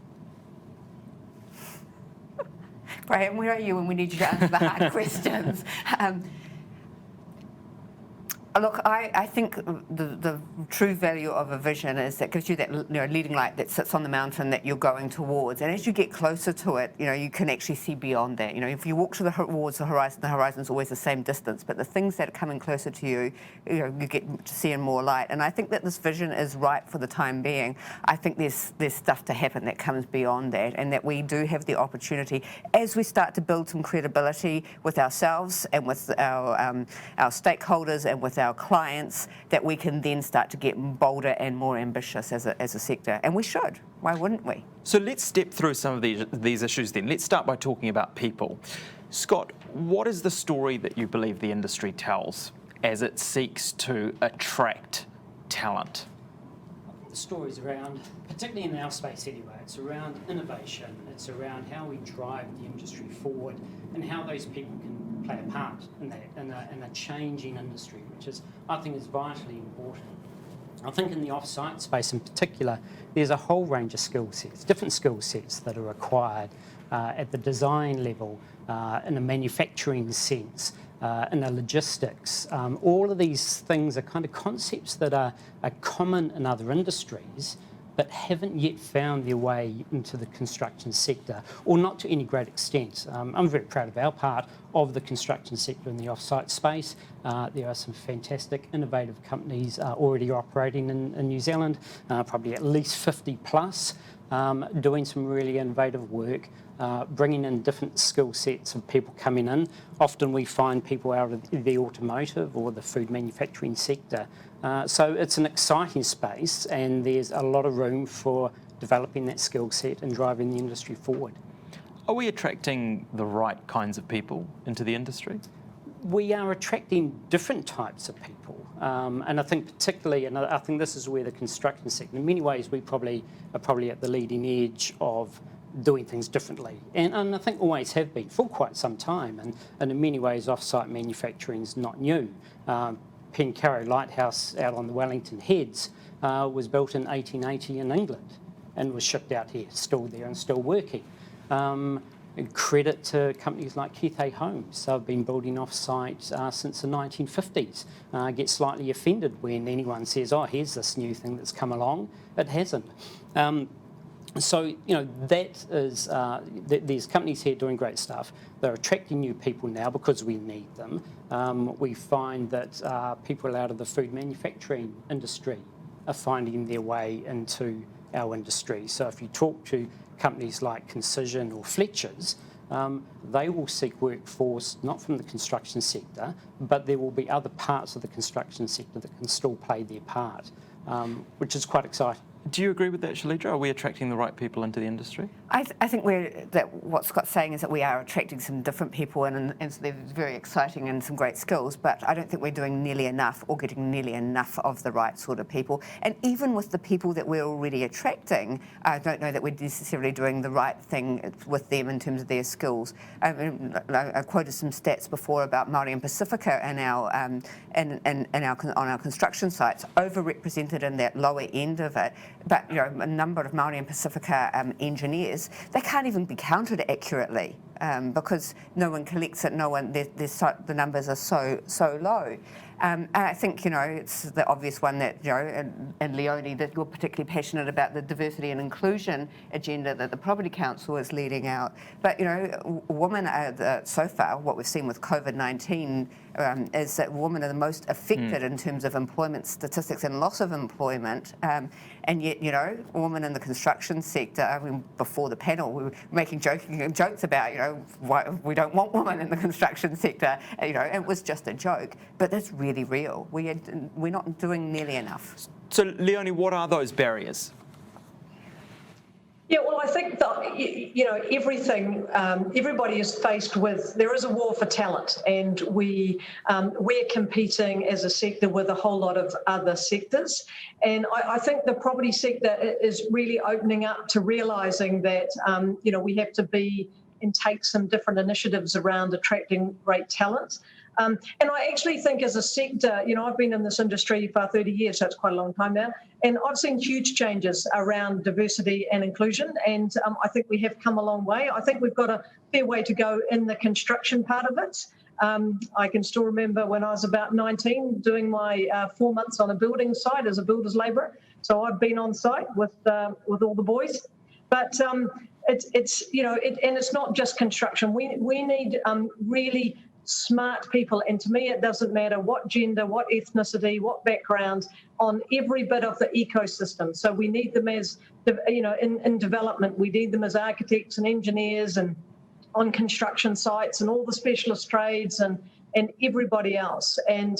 Speaker 4: Graham, where are you when we need you to answer the hard questions? Look, I think the true value of a vision is that gives you that leading light that sits on the mountain that you're going towards, and as you get closer to it, you can actually see beyond that. If you walk towards the horizon's always the same distance, but the things that are coming closer to you, you get to see in more light. And I think that this vision is right for the time being. I think there's stuff to happen that comes beyond that, and that we do have the opportunity as we start to build some credibility with ourselves and with our stakeholders and with our clients, that we can then start to get bolder and more ambitious as a sector. And we should. Why wouldn't we?
Speaker 2: So let's step through some of these issues then. Let's start by talking about people. Scott, what is the story that you believe the industry tells as it seeks to attract talent?
Speaker 7: The story's around, particularly in our space anyway, it's around innovation, it's around how we drive the industry forward and how those people can play a part in that, in a changing industry, which is, I think, is vitally important. I think in the off-site space in particular, there's a whole range of skill sets, different skill sets that are required at the design level, in a manufacturing sense, in the logistics. All of these things are kind of concepts that are common in other industries, but haven't yet found their way into the construction sector, or not to any great extent. I'm very proud of our part of the construction sector in the off-site space. There are some fantastic, innovative companies already operating in New Zealand, probably at least 50 plus, doing some really innovative work, bringing in different skill sets of people coming in. Often we find people out of the automotive or the food manufacturing sector. So it's an exciting space, and there's a lot of room for developing that skill set and driving the industry forward.
Speaker 2: Are we attracting the right kinds of people into the industry?
Speaker 7: We are attracting different types of people, and I think particularly, and I think this is where the construction sector, in many ways, we are probably at the leading edge of doing things differently, and I think always have been for quite some time, and in many ways off-site manufacturing is not new. Pencarrow Lighthouse out on the Wellington Heads was built in 1880 in England and was shipped out here, still there and still working. And credit to companies like Keith A. Homes. They've been building off-site since the 1950s. I get slightly offended when anyone says, oh, here's this new thing that's come along. It hasn't. So, that is, there's companies here doing great stuff. They're attracting new people now because we need them. We find that people out of the food manufacturing industry are finding their way into our industry. So if you talk to companies like Concision or Fletcher's, they will seek workforce not from the construction sector, but there will be other parts of the construction sector that can still play their part, which is quite exciting.
Speaker 2: Do you agree with that, Shalidra? Are we attracting the right people into the industry?
Speaker 4: I think what Scott's saying is that we are attracting some different people, and so they're very exciting and some great skills, but I don't think we're doing nearly enough or getting nearly enough of the right sort of people. And even with the people that we're already attracting, I don't know that we're necessarily doing the right thing with them in terms of their skills. I quoted some stats before about Māori and Pacifica on our construction sites, overrepresented in that lower end of it. but a number of Māori and Pacifica engineers, they can't even be counted accurately because no one collects it. No one, the numbers are so low. And I think it's the obvious one that and Leonie, that you're particularly passionate about the diversity and inclusion agenda that the Property Council is leading out. But women are so far what we've seen with COVID-19 is that women are the most affected in terms of employment statistics and loss of employment. And yet, women in the construction sector. I mean, before the panel, we were making jokes about why we don't want women in the construction sector. It was just a joke, but that's really real. We're not doing nearly enough.
Speaker 2: So, Leonie, what are those barriers?
Speaker 6: Yeah, well, I think that, everything, everybody is faced with, there is a war for talent, and we're competing as a sector with a whole lot of other sectors. And I think the property sector is really opening up to realising that, we have to take some different initiatives around attracting great talent. And I actually think as a sector, I've been in this industry for 30 years, so it's quite a long time now, and I've seen huge changes around diversity and inclusion, and I think we have come a long way. I think we've got a fair way to go in the construction part of it. I can still remember when I was about 19 doing my 4 months on a building site as a builder's labourer, so I've been on site with all the boys. But it's not just construction. We need really smart people, and to me it doesn't matter what gender, what ethnicity, what background, on every bit of the ecosystem. So we need them as, in development, we need them as architects and engineers and on construction sites and all the specialist trades and everybody else. And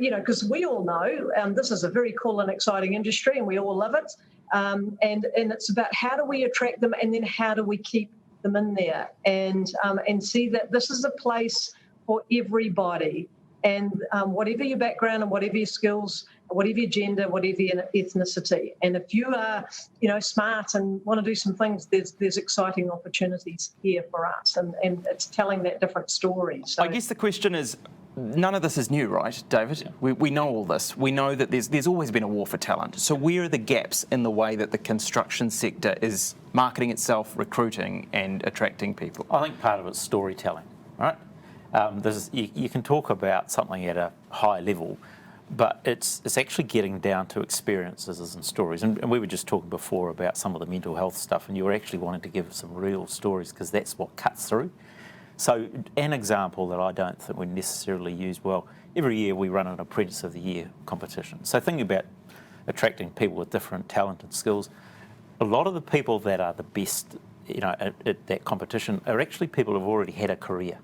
Speaker 6: because we all know this is a very cool and exciting industry and we all love it. And it's about how do we attract them, and then how do we keep them in there, and see that this is a place for everybody, and whatever your background and whatever your skills, whatever your gender, whatever your ethnicity. And if you are smart and want to do some things, there's exciting opportunities here for us, and it's telling that different story. So
Speaker 2: I guess the question is, none of this is new, right, David? We know all this. We know that there's always been a war for talent. So where are the gaps in the way that the construction sector is marketing itself, recruiting and attracting people?
Speaker 5: I think part of it's storytelling, right? You can talk about something at a high level, but it's actually getting down to experiences and stories. And we were just talking before about some of the mental health stuff, and you were actually wanting to give some real stories because that's what cuts through. So an example that I don't think we necessarily use well, every year we run an Apprentice of the Year competition. So thinking about attracting people with different talent and skills, a lot of the people that are the best at that competition are actually people who've already had a career.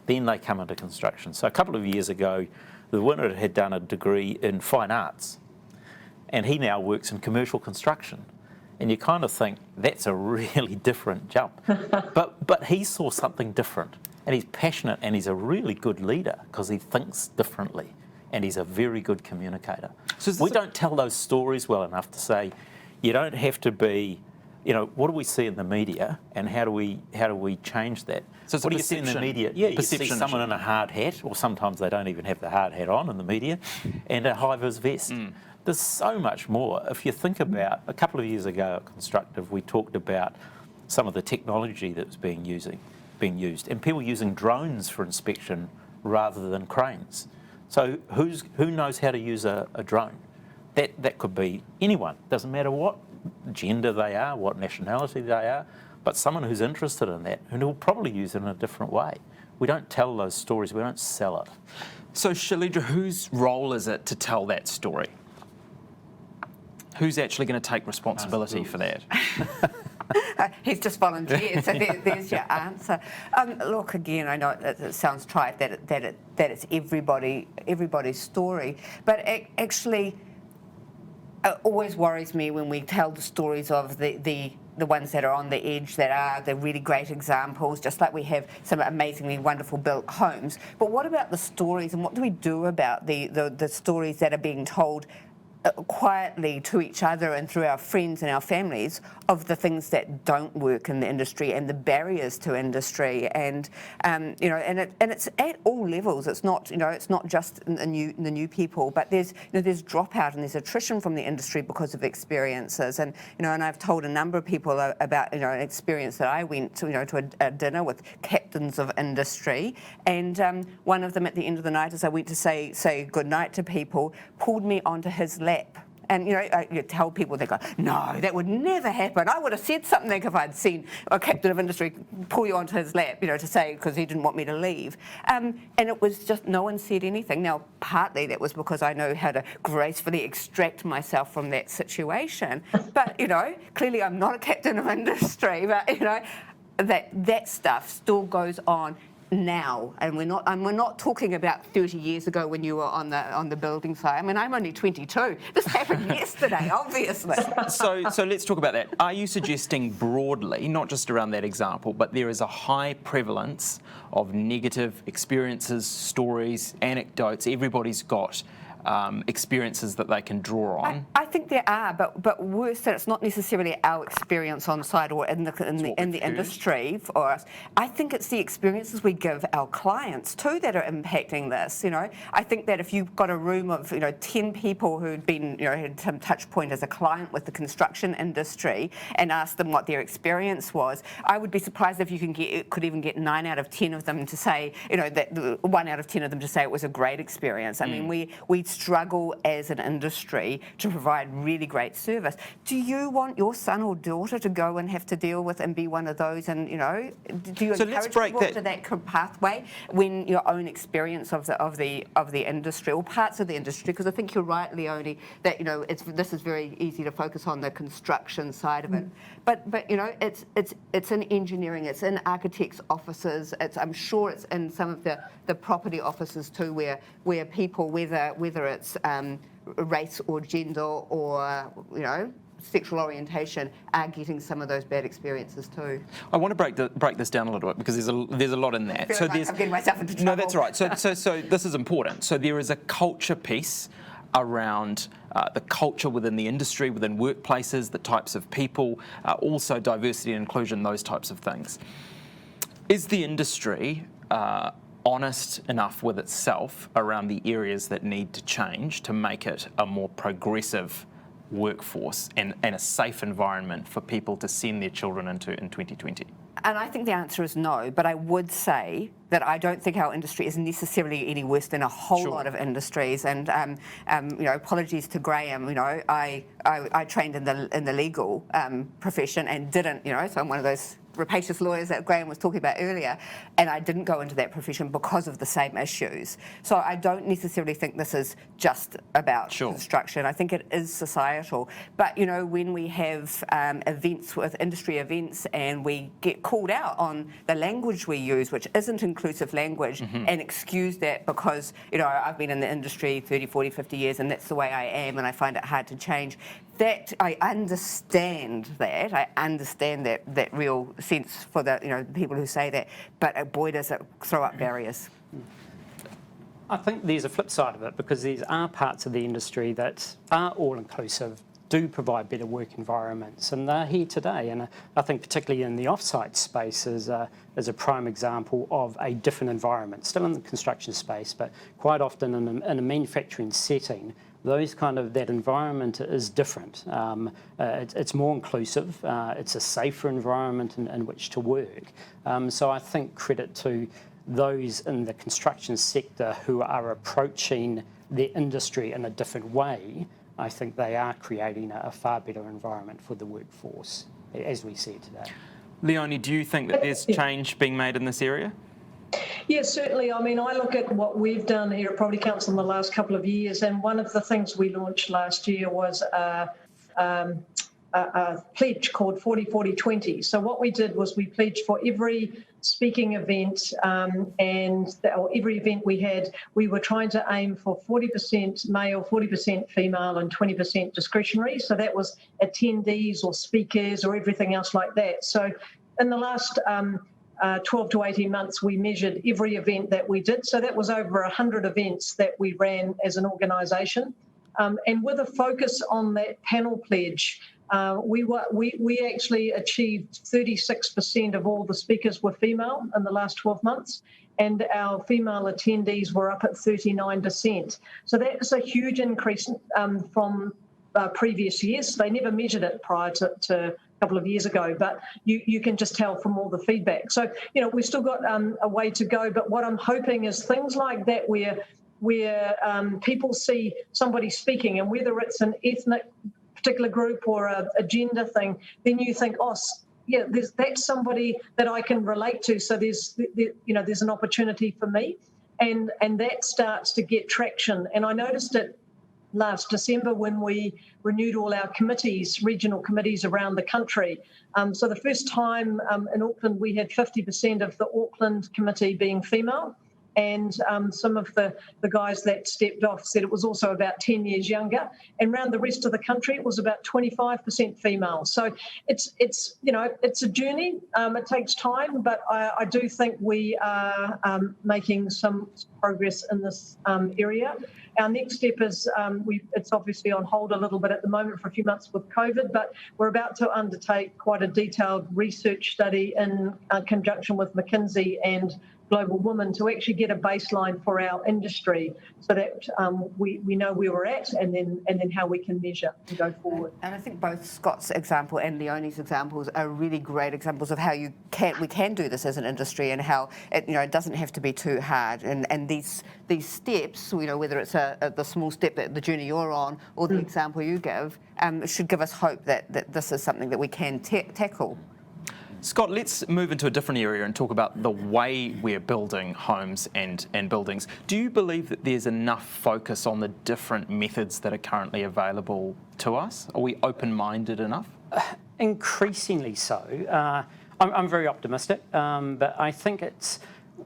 Speaker 5: Then they come into construction. So a couple of years ago, the winner had done a degree in fine arts, and he now works in commercial construction. And you kind of think that's a really different jump. But he saw something different, and he's passionate, and he's a really good leader because he thinks differently, and he's a very good communicator. So we don't tell those stories well enough to say, you don't have to be, what do we see in the media, and how do we change that?
Speaker 2: So it's
Speaker 5: what do you see in the media? Yeah, you see someone in a hard hat, or sometimes they don't even have the hard hat on in the media, and a high-vis vest. There's so much more. If you think about, a couple of years ago at Constructive, we talked about some of the technology that was being used, and people using drones for inspection rather than cranes. So who knows how to use a drone? That could be anyone. Doesn't matter what gender they are, what nationality they are, but someone who's interested in that, and who will probably use it in a different way. We don't tell those stories. We don't sell it.
Speaker 2: So Shalidra, whose role is it to tell that story? Who's actually going to take responsibility for that?
Speaker 4: He's just volunteered, so there's your answer. Look, again, I know it sounds trite that it's everybody's story, but actually, it always worries me when we tell the stories of the ones that are on the edge, that are the really great examples, just like we have some amazingly wonderful built homes. But what about the stories, and what do we do about the stories that are being told quietly to each other and through our friends and our families of the things that don't work in the industry and the barriers to industry, and it's at all levels. It's not it's not just the new people, but there's dropout and there's attrition from the industry because of experiences, and I've told a number of people about an experience that I went to a dinner with captains of industry, and one of them at the end of the night, as I went to say goodnight to people, pulled me onto his lap. And you tell people, they go, no, that would never happen. I would have said something if I'd seen a captain of industry pull you onto his lap, to say, because he didn't want me to leave. And it was just, no one said anything. Now, partly that was because I know how to gracefully extract myself from that situation. But, clearly I'm not a captain of industry, but, that stuff still goes on now, and we're not talking about 30 years ago when you were on the building site. I mean, I'm only 22. This happened yesterday, obviously.
Speaker 2: So let's talk about that. Are you suggesting broadly, not just around that example, but there is a high prevalence of negative experiences, stories, anecdotes? Everybody's got experiences that they can draw on.
Speaker 4: I think there are, but worse, that it's not necessarily our experience on site or in the industry for us. I think it's the experiences we give our clients too that are impacting this. I think that if you've got a room of 10 people who'd been had some touch point as a client with the construction industry and asked them what their experience was, I would be surprised if you could even get 9 out of 10 of them to say that 1 out of 10 of them to say it was a great experience. I mean, we struggle as an industry to provide really great service. Do you want your son or daughter to go and have to deal with and be one of those? And do you encourage people to that pathway when your own experience of the industry or parts of the industry? Because I think you're right, Leonie, that this is very easy to focus on the construction side of it, but it's in engineering, it's in architects' offices, I'm sure it's in some of the property offices too, where people, whether it's race or gender or sexual orientation, are getting some of those bad experiences too.
Speaker 2: I want to break this down a little bit because there's a lot in that.
Speaker 4: I'm getting myself into trouble.
Speaker 2: No, that's all right. So this is important. So there is a culture piece around the culture within the industry, within workplaces, the types of people, also diversity and inclusion, those types of things. Is the industry honest enough with itself around the areas that need to change to make it a more progressive workforce and a safe environment for people to send their children into in 2020?
Speaker 4: And I think the answer is no, but I would say that I don't think our industry is necessarily any worse than a whole lot of industries. And apologies to Graham. I trained in the legal profession and didn't. So I'm one of those rapacious lawyers that Graham was talking about earlier, and I didn't go into that profession because of the same issues. So I don't necessarily think this is just about construction. I think it is societal. But when we have events with industry events and we get called out on the language we use, which isn't inclusive language, and excuse that because I've been in the industry 30, 40, 50 years and that's the way I am and I find it hard to change. That I understand that. I understand that real sense for the people who say that, but boy, does it throw up barriers.
Speaker 7: I think there's a flip side of it, because there are parts of the industry that are all-inclusive, do provide better work environments, and they're here today. And I think particularly in the off-site space is a prime example of a different environment, still in the construction space, but quite often in a manufacturing setting, that environment is different. It's more inclusive. It's a safer environment in which to work. So I think credit to those in the construction sector who are approaching their industry in a different way. I think they are creating a far better environment for the workforce, as we see it today.
Speaker 2: Leonie, do you think that there's change being made in this area?
Speaker 6: Yes, certainly. I mean, I look at what we've done here at Property Council in the last couple of years, and one of the things we launched last year was a pledge called 40-40-20. So what we did was we pledged for every speaking event or every event we had, we were trying to aim for 40% male, 40% female and 20% discretionary. So that was attendees or speakers or everything else like that. So in the last 12 to 18 months, we measured every event that we did. So that was over 100 events that we ran as an organisation. And with a focus on that panel pledge, we actually achieved 36% of all the speakers were female in the last 12 months, and our female attendees were up at 39%. So that's a huge increase from previous years. They never measured it prior to a couple of years ago, but you can just tell from all the feedback. So, we've still got a way to go, but what I'm hoping is things like that where people see somebody speaking, and whether it's an ethnic particular group or a gender thing, then you think, that's somebody that I can relate to. So there's an opportunity for me, and that starts to get traction. And I noticed it last December when we renewed all our committees, regional committees around the country. So the first time in Auckland, we had 50% of the Auckland committee being female. And some of the guys that stepped off said it was also about 10 years younger. And around the rest of the country, it was about 25% female. So it's a journey. It takes time, but I do think we are making some progress in this area. Our next step is it's obviously on hold a little bit at the moment for a few months with COVID, but we're about to undertake quite a detailed research study in conjunction with McKinsey and Global Women to actually get a baseline for our industry, so that we know where we're at, and then how we can measure and go forward.
Speaker 4: And I think both Scott's example and Leonie's examples are really great examples of how we can do this as an industry, and how it doesn't have to be too hard. And these steps, whether it's the small step, that the journey you're on, or the example you give, should give us hope that this is something that we can tackle.
Speaker 2: Scott, let's move into a different area and talk about the way we're building homes and buildings. Do you believe that there's enough focus on the different methods that are currently available to us? Are we open-minded enough?
Speaker 7: Increasingly so. I'm very optimistic, but I think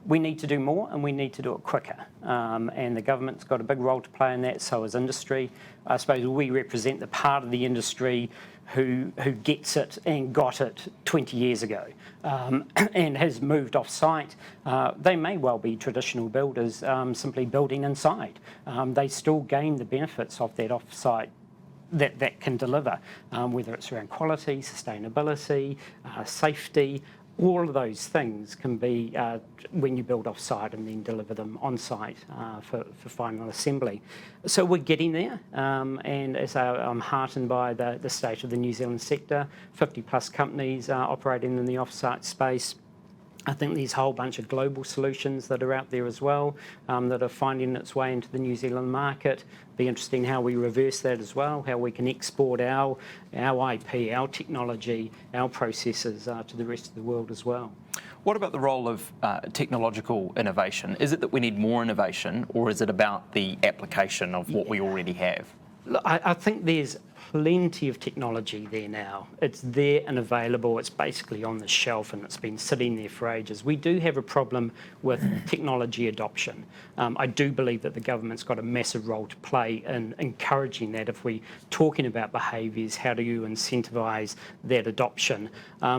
Speaker 7: we need to do more, and we need to do it quicker. And the government's got a big role to play in that, so as industry. I suppose we represent the part of the industry who gets it and got it 20 years ago and has moved off-site. They may well be traditional builders simply building inside. They still gain the benefits of that off-site that can deliver, whether it's around quality, sustainability, safety. All of those things can be when you build off-site and then deliver them on-site for final assembly. So we're getting there, and as I'm heartened by the state of the New Zealand sector, 50 plus companies operating in the off-site space. I think there's a whole bunch of global solutions that are out there as well that are finding its way into the New Zealand market. Be interesting how we reverse that as well, how we can export our IP, our technology, our processes to the rest of the world as well.
Speaker 2: What about the role of technological innovation? Is it that we need more innovation, or is it about the application of what we already have?
Speaker 7: Look, I think there's plenty of technology there now. It's there and available. It's basically on the shelf, and it's been sitting there for ages. We do have a problem with technology adoption. I do believe that the government's got a massive role to play in encouraging that. If we're talking about behaviours, how do you incentivise that adoption?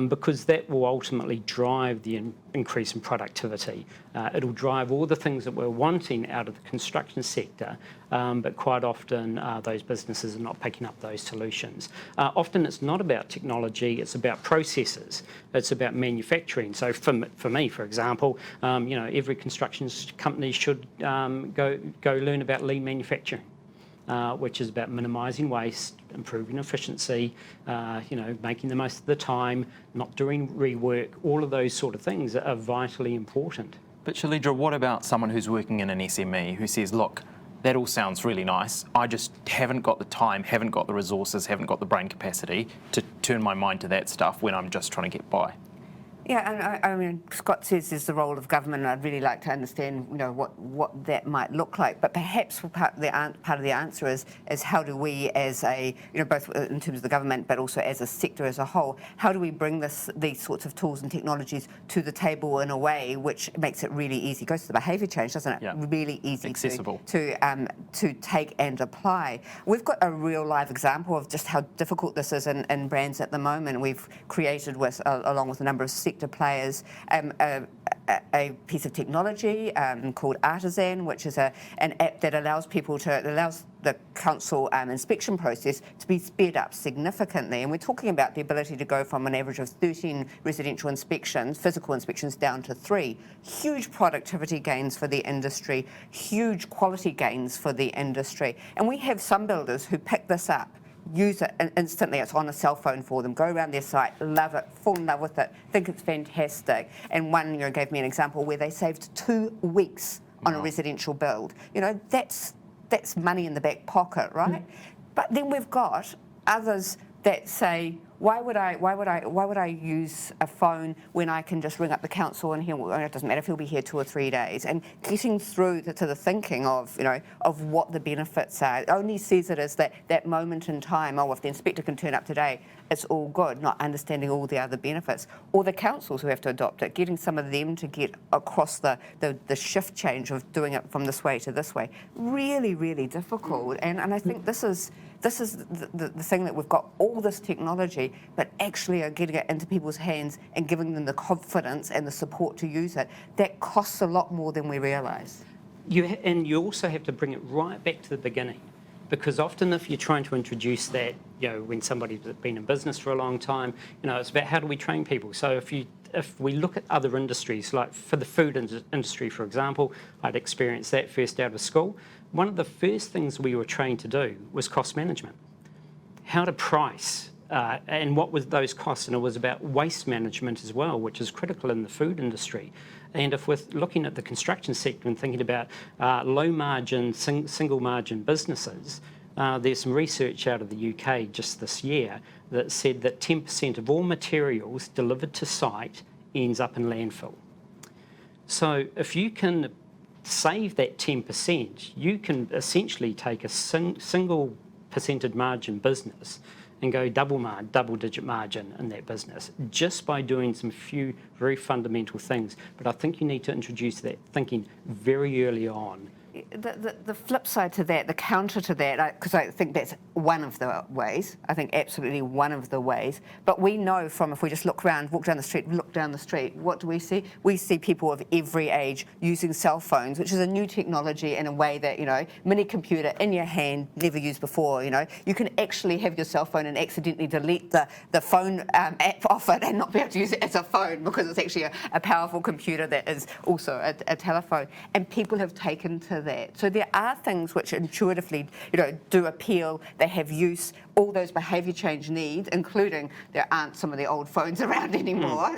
Speaker 7: Because that will ultimately drive the increase in productivity. It'll drive all the things that we're wanting out of the construction sector, but quite often those businesses are not picking up those solutions. Often it's not about technology, it's about processes, it's about manufacturing. So for me, for example, every construction company should go learn about lean manufacturing. Which is about minimising waste, improving efficiency, making the most of the time, not doing rework. All of those sort of things are vitally important.
Speaker 2: But Shalidra, what about someone who's working in an SME who says, look, that all sounds really nice, I just haven't got the time, haven't got the resources, haven't got the brain capacity to turn my mind to that stuff when I'm just trying to get by?
Speaker 4: Yeah, and I mean, Scott says there's the role of government, and I'd really like to understand, what that might look like. But perhaps part of the answer is how do we, as a, both in terms of the government, but also as a sector as a whole, how do we bring these sorts of tools and technologies to the table in a way which makes it really easy? It goes to the behaviour change, doesn't it?
Speaker 2: Yeah.
Speaker 4: Really easy,
Speaker 2: accessible
Speaker 4: to take and apply. We've got a real live example of just how difficult this is in brands at the moment. We've created along with a number of sector sector players a piece of technology called Artisan, which is an app that allows the council inspection process to be sped up significantly. And we're talking about the ability to go from an average of 13 residential inspections, physical inspections, down to 3. Huge productivity gains for the industry, huge quality gains for the industry. And we have some builders who pick this up, use it instantly. It's on a cell phone for them, go around their site, love it, fall in love with it, think it's fantastic. And one gave me an example where they saved 2 weeks on a residential build. That's money in the back pocket, right? But then we've got others that say, why would I use a phone when I can just ring up the council and it doesn't matter if he'll be here 2 or 3 days, and getting through to the thinking of what the benefits are. It only sees it as that moment in time. Oh, if the inspector can turn up today, it's all good. Not understanding all the other benefits, or the councils who have to adopt it, getting some of them to get across the shift change of doing it from this way to this way. Really, really difficult. And I think this is the thing, that we've got all this technology, but actually are getting it into people's hands and giving them the confidence and the support to use it. That costs a lot more than we realise.
Speaker 7: And you also have to bring it right back to the beginning, because often if you're trying to introduce that, when somebody's been in business for a long time, it's about how do we train people. So if we look at other industries, like for the food industry, for example, I'd experienced that first out of school. One of the first things we were trained to do was cost management, how to price, and what was those costs. And it was about waste management as well, which is critical in the food industry. And if we're looking at the construction sector and thinking about low margin, single margin businesses, there's some research out of the UK just this year that said that 10% of all materials delivered to site ends up in landfill. So if you can save that 10%, you can essentially take a single percentage margin business and go double-digit margin in that business just by doing some few very fundamental things. But I think you need to introduce that thinking very early on.
Speaker 4: The flip side to that, the counter to that, because I think that's one of the ways, I think absolutely one of the ways, but we know from, if we just look down the street, what do we see? We see people of every age using cell phones, which is a new technology in a way that, mini computer in your hand, never used before, You can actually have your cell phone and accidentally delete the phone app off it and not be able to use it as a phone, because it's actually a powerful computer that is also a telephone. And people have taken to that. So there are things which intuitively, do appeal. They have use. All those behaviour change needs, including there aren't some of the old phones around anymore.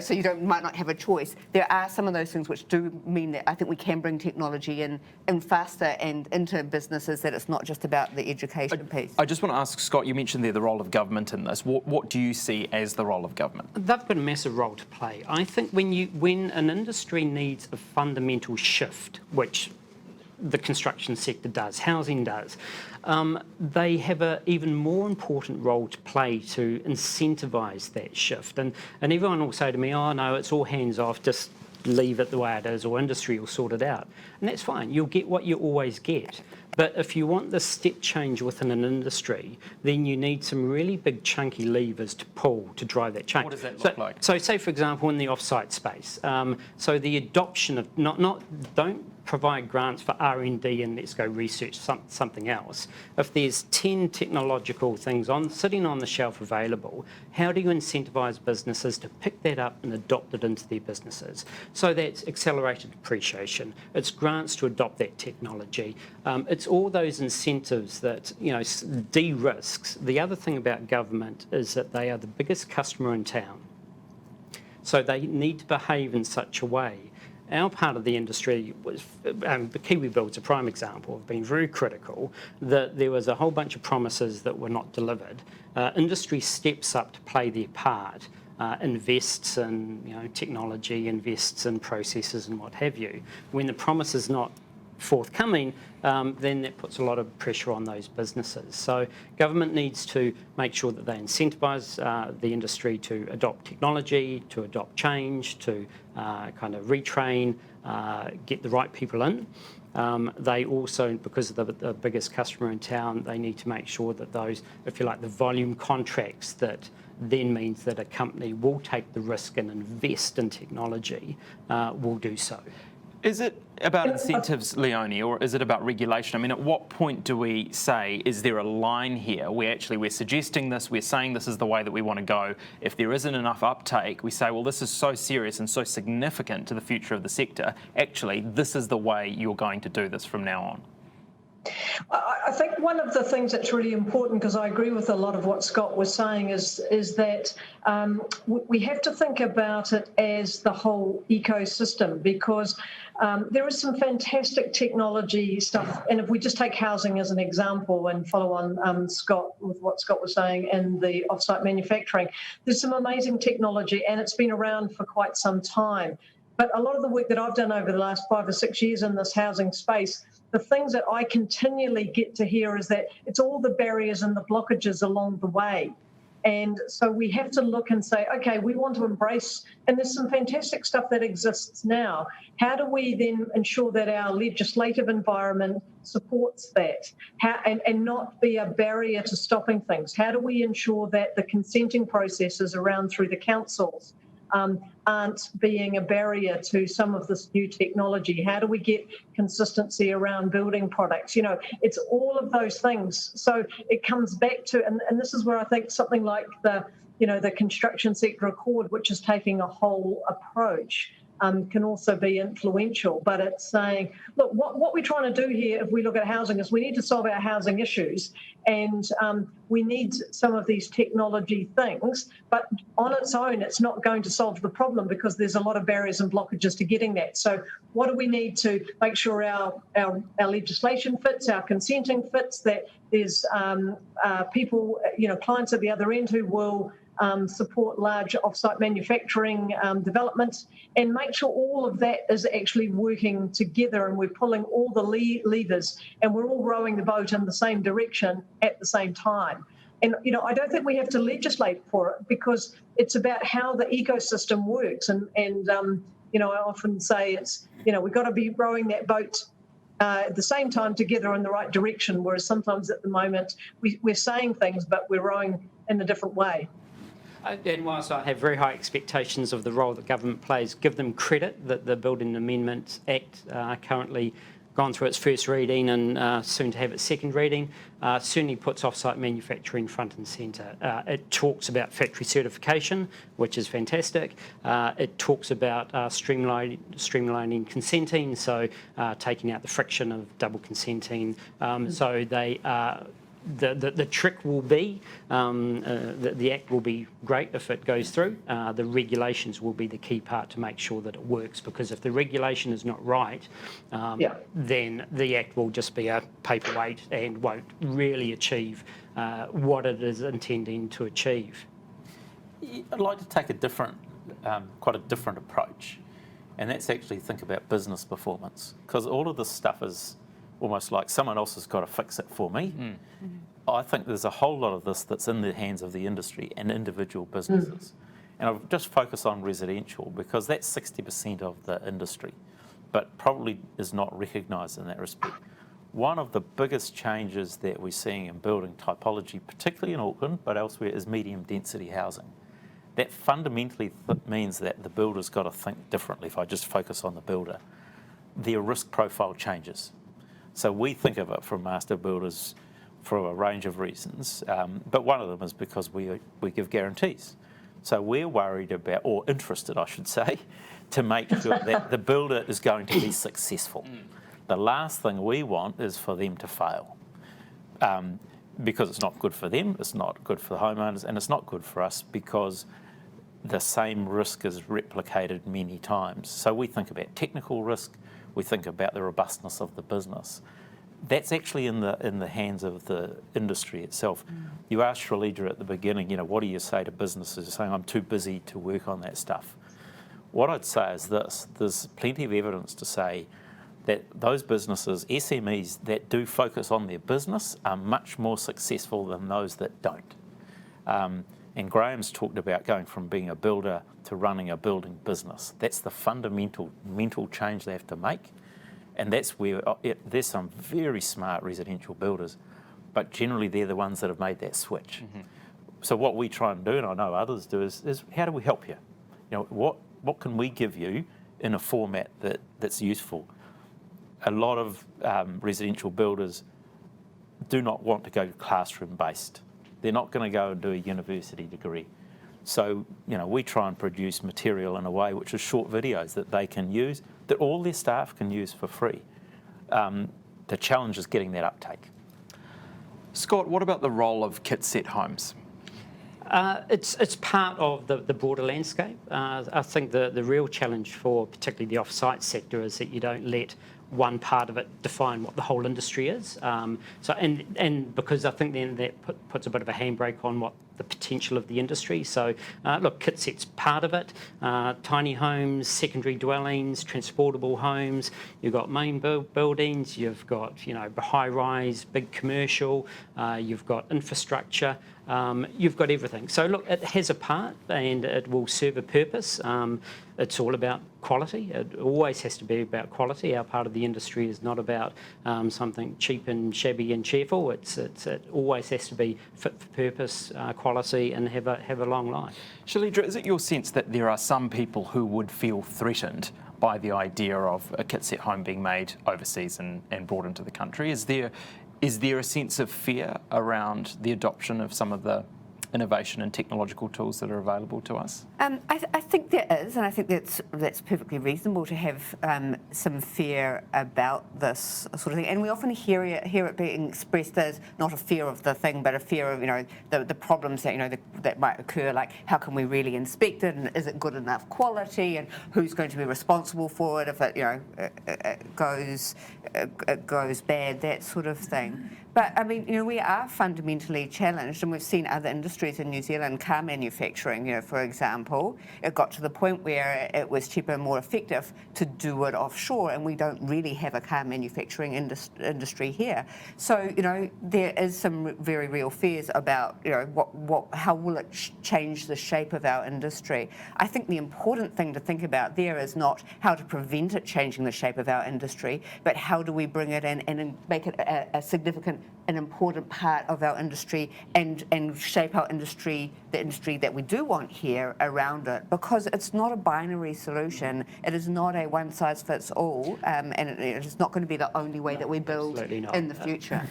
Speaker 4: So you might not have a choice. There are some of those things which do mean that I think we can bring technology in faster and into businesses, that it's not just about the education piece.
Speaker 2: I just want to ask Scott. You mentioned there the role of government in this. What do you see as the role of government?
Speaker 7: They've got a massive role to play. I think when an industry needs a fundamental shift, which the construction sector does, housing does, they have an even more important role to play to incentivise that shift. And everyone will say to me, oh no, it's all hands off, just leave it the way it is, or industry will sort it out. And that's fine, you'll get what you always get. But if you want the step change within an industry, then you need some really big chunky levers to pull to drive that change.
Speaker 2: What does that look like?
Speaker 7: So say, for example, in the off-site space, so the adoption of, don't provide grants for R&D and let's go research something else. If there's 10 technological things sitting on the shelf available, how do you incentivise businesses to pick that up and adopt it into their businesses? So that's accelerated depreciation. It's grants to adopt that technology. It's all those incentives that, de-risks. The other thing about government is that they are the biggest customer in town. So they need to behave in such a way. Our part of the industry was, the Kiwi Build's a prime example, have been very critical that there was a whole bunch of promises that were not delivered. Industry steps up to play their part, invests in technology, invests in processes and what have you. When the promise is not forthcoming, then that puts a lot of pressure on those businesses. So government needs to make sure that they incentivise the industry to adopt technology, to adopt change, to kind of retrain, get the right people in. They also, because of the biggest customer in town, they need to make sure that those, if you like, the volume contracts that then means that a company will take the risk and invest in technology will do so.
Speaker 2: Is it about incentives, Leonie, or is it about regulation? I mean, at what point do we say, is there a line here where we're suggesting this, we're saying this is the way that we want to go? If there isn't enough uptake, we say, well, this is so serious and so significant to the future of the sector. Actually, this is the way you're going to do this from now on.
Speaker 6: I think one of the things that's really important, because I agree with a lot of what Scott was saying, is that we have to think about it as the whole ecosystem, because there is some fantastic technology stuff. And if we just take housing as an example and follow on Scott with what Scott was saying and the offsite manufacturing, there's some amazing technology and it's been around for quite some time. But a lot of the work that I've done over the last 5 or 6 years in this housing space, the things that I continually get to hear is that it's all the barriers and the blockages along the way. And so we have to look and say, okay, we want to embrace, and there's some fantastic stuff that exists now. How do we then ensure that our legislative environment supports that and not be a barrier to stopping things? How do we ensure that the consenting processes around through the councils aren't being a barrier to some of this new technology? How do we get consistency around building products? It's all of those things. So it comes back to, and this is where I think something like the construction sector accord, which is taking a whole approach, can also be influential. But it's saying, look, what we're trying to do here, if we look at housing, is we need to solve our housing issues, and we need some of these technology things, but on its own, it's not going to solve the problem because there's a lot of barriers and blockages to getting that. So what do we need to make sure our legislation fits, our consenting fits, that there's people, clients at the other end who will support large off-site manufacturing development, and make sure all of that is actually working together and we're pulling all the levers and we're all rowing the boat in the same direction at the same time. And, I don't think we have to legislate for it, because it's about how the ecosystem works. And I often say it's, we've got to be rowing that boat at the same time together in the right direction, whereas sometimes at the moment we're saying things, but we're rowing in a different way.
Speaker 7: And whilst I have very high expectations of the role that government plays, give them credit that the Building Amendments Act currently gone through its first reading and soon to have its second reading, certainly puts off-site manufacturing front and centre. It talks about factory certification, which is fantastic. It talks about streamlining consenting, so taking out the friction of double consenting. So they the trick will be, the Act will be great if it goes through. The regulations will be the key part to make sure that it works, because if the regulation is not right, then the Act will just be a paperweight and won't really achieve what it is intending to achieve.
Speaker 5: I'd like to take quite a different approach, and that's actually think about business performance, because all of this stuff is almost like someone else has got to fix it for me. I think there's a whole lot of this that's in the hands of the industry and individual businesses. And I'll just focus on residential, because that's 60% of the industry, but probably is not recognised in that respect. One of the biggest changes that we're seeing in building typology, particularly in Auckland, but elsewhere, is medium density housing. That fundamentally means that the builder's got to think differently. If I just focus on the builder, their risk profile changes. So we think of it from master builders for a range of reasons, but one of them is because we give guarantees. So we're worried about, or interested, I should say, to make sure that the builder is going to be successful. The last thing we want is for them to fail, because it's not good for them, it's not good for the homeowners, and it's not good for us, because the same risk is replicated many times. So we think about technical risk, we think about the robustness of the business. That's actually in the hands of the industry itself. You asked Shrelija at the beginning, what do you say to businesses saying, I'm too busy to work on that stuff? What I'd say is this: there's plenty of evidence to say that those businesses, SMEs, that do focus on their business are much more successful than those that don't. And Graham's talked about going from being a builder to running a building business. That's the fundamental mental change they have to make. And that's where there's some very smart residential builders, but generally they're the ones that have made that switch. So what we try and do, and I know others do, is how do we help you? You know, what can we give you in a format that's useful? A lot of residential builders do not want to go classroom-based. They're not going to go and do a university degree. So, you know, we try and produce material in a way which is short videos that they can use, that all their staff can use for free. The challenge is getting that uptake.
Speaker 2: Scott, what about the role of kit-set homes?
Speaker 7: It's part of the broader landscape. I think the real challenge for particularly the off-site sector is that you don't let one part of it define what the whole industry is. And because I think then that puts a bit of a handbrake on what the potential of the industry. So look, kit set's part of it. Tiny homes, secondary dwellings, transportable homes. You've got main buildings. You've got, you know, high rise, big commercial. You've got infrastructure. You've got everything. So look, it has a part and it will serve a purpose. It's all about quality. It always has to be about quality. Our part of the industry is not about something cheap and shabby and cheerful. It always has to be fit for purpose, quality, and have a long life.
Speaker 2: Shalidra, is it your sense that there are some people who would feel threatened by the idea of a kit-set home being made overseas and brought into the country? Is there a sense of fear around the adoption of some of the innovation and technological tools that are available to us?
Speaker 4: I think there is, and I think that's perfectly reasonable to have some fear about this sort of thing. And we often hear it being expressed as not a fear of the thing, but a fear of, you know, the problems that, you know, that might occur. Like, how can we really inspect it, and is it good enough quality, and who's going to be responsible for it if it, you know, it goes bad, that sort of thing. But I mean, you know, we are fundamentally challenged, and we've seen other industries in New Zealand, car manufacturing, you know, for example, it got to the point where it was cheaper and more effective to do it offshore, and we don't really have a car manufacturing industry here. So, you know, there is some very real fears about, you know, how will it change the shape of our industry. I think the important thing to think about there is not how to prevent it changing the shape of our industry, but how do we bring it in and make it a significant, an important part of our industry, and shape our industry, the industry that we do want here around it, because it's not a binary solution. It is not a one size fits all, and it is not going to be the only way that we build in the future.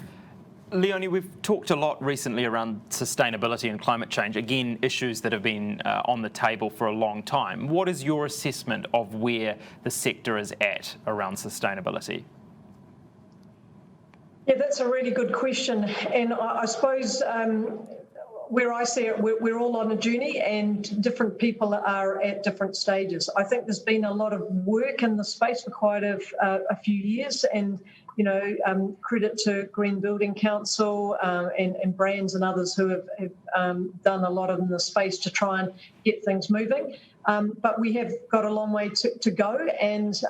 Speaker 2: Leonie, we've talked a lot recently around sustainability and climate change, again, issues that have been on the table for a long time. What is your assessment of where the sector is at around sustainability?
Speaker 6: Yeah, that's a really good question. And I suppose where I see it, we're all on a journey, and different people are at different stages. I think there's been a lot of work in the space for quite a few years, and, you know, credit to Green Building Council and brands and others who have done a lot in the space to try and get things moving. But we have got a long way to go. And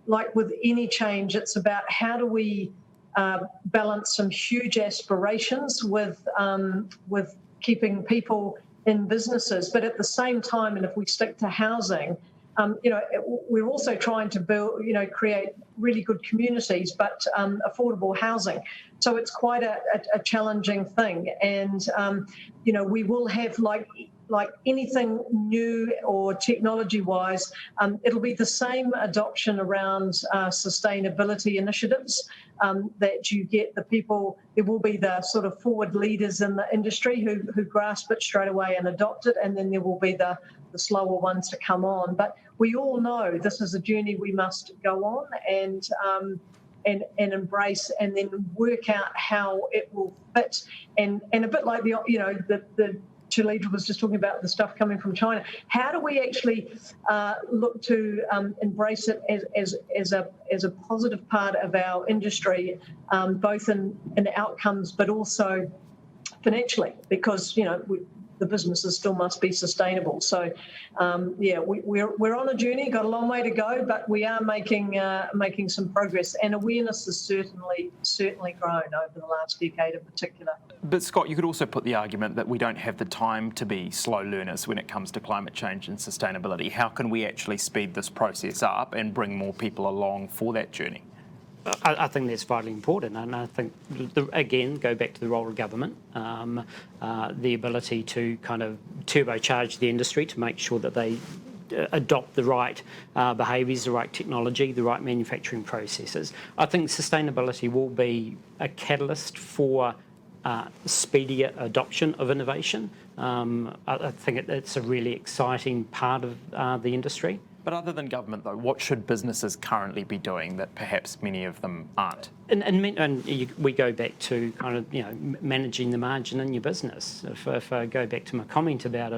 Speaker 6: like with any change, it's about how do we balance some huge aspirations with keeping people in businesses. But at the same time, and if we stick to housing, you know, we're also trying to build, you know, create really good communities, but affordable housing. So it's quite a challenging thing. And, you know, we will have, like anything new or technology-wise, it'll be the same adoption around sustainability initiatives that you get the people. There will be the sort of forward leaders in the industry who grasp it straight away and adopt it, and then there will be the slower ones to come on. But we all know this is a journey we must go on and embrace, and then work out how it will fit. And a bit like the, you know, the Shalidra was just talking about the stuff coming from China. How do we actually look to embrace it as a positive part of our industry, both in outcomes but also financially? Because, you know, the businesses still must be sustainable. So, yeah, we're on a journey, got a long way to go, but we are making some progress, and awareness has certainly grown over the last decade in particular.
Speaker 2: But Scott, you could also put the argument that we don't have the time to be slow learners when it comes to climate change and sustainability. How can we actually speed this process up and bring more people along for that journey?
Speaker 7: I think that's vitally important, and I think, again, go back to the role of government, the ability to kind of turbocharge the industry to make sure that they adopt the right behaviours, the right technology, the right manufacturing processes. I think sustainability will be a catalyst for speedier adoption of innovation. I think it's a really exciting part of the industry.
Speaker 2: But other than government, though, what should businesses currently be doing that perhaps many of them aren't?
Speaker 7: And we go back to kind of, managing the margin in your business. If I go back to my comment about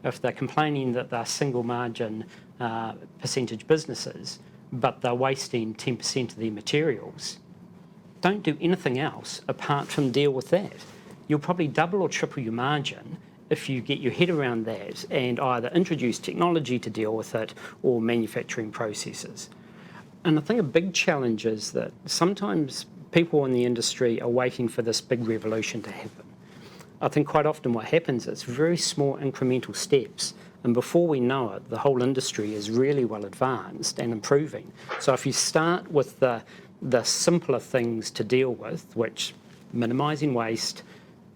Speaker 7: if they're complaining that they're single margin percentage businesses, but they're wasting 10% of their materials, don't do anything else apart from deal with that. You'll probably double or triple your margin if you get your head around that and either introduce technology to deal with it or manufacturing processes. And I think a big challenge is that sometimes people in the industry are waiting for this big revolution to happen. I think quite often what happens is very small incremental steps, and before we know it, the whole industry is really well advanced and improving. So if you start with the simpler things to deal with, which minimising waste,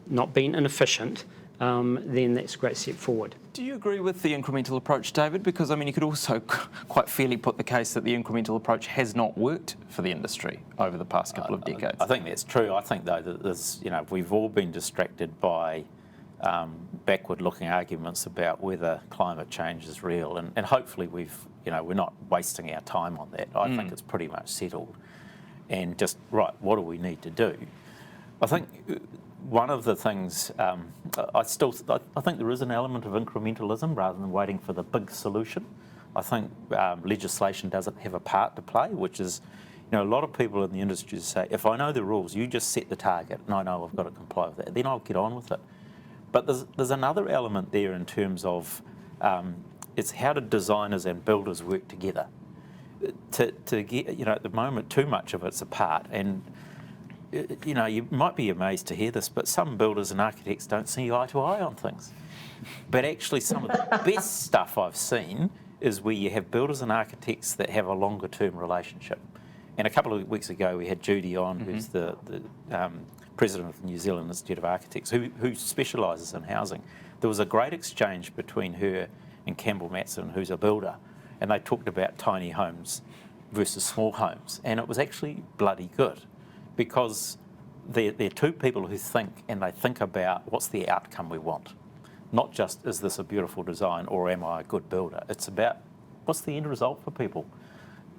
Speaker 7: not being inefficient, then that's a great step forward.
Speaker 2: Do you agree with the incremental approach, David? Because, you could also quite fairly put the case that the incremental approach has not worked for the industry over the past couple of decades.
Speaker 5: I think that's true. I think, though, that there's, we've all been distracted by backward-looking arguments about whether climate change is real, and hopefully we're not wasting our time on that. I think it's pretty much settled. And just, right, what do we need to do? I think one of the things, I think there is an element of incrementalism rather than waiting for the big solution. I think legislation doesn't have a part to play, which is, a lot of people in the industry say, if I know the rules, you just set the target and I know I've got to comply with that, then I'll get on with it. But there's another element there in terms of it's how do designers and builders work together to get, at the moment too much of it's apart. And you might be amazed to hear this, but some builders and architects don't see eye to eye on things. But actually some of the best stuff I've seen is where you have builders and architects that have a longer term relationship. And a couple of weeks ago we had Judy on, who's the president of the New Zealand Institute of Architects, who specialises in housing. There was a great exchange between her and Campbell Matson, who's a builder, and they talked about tiny homes versus small homes. And it was actually bloody good, because they're two people who think, and they think about what's the outcome we want. Not just, is this a beautiful design or am I a good builder? It's about what's the end result for people.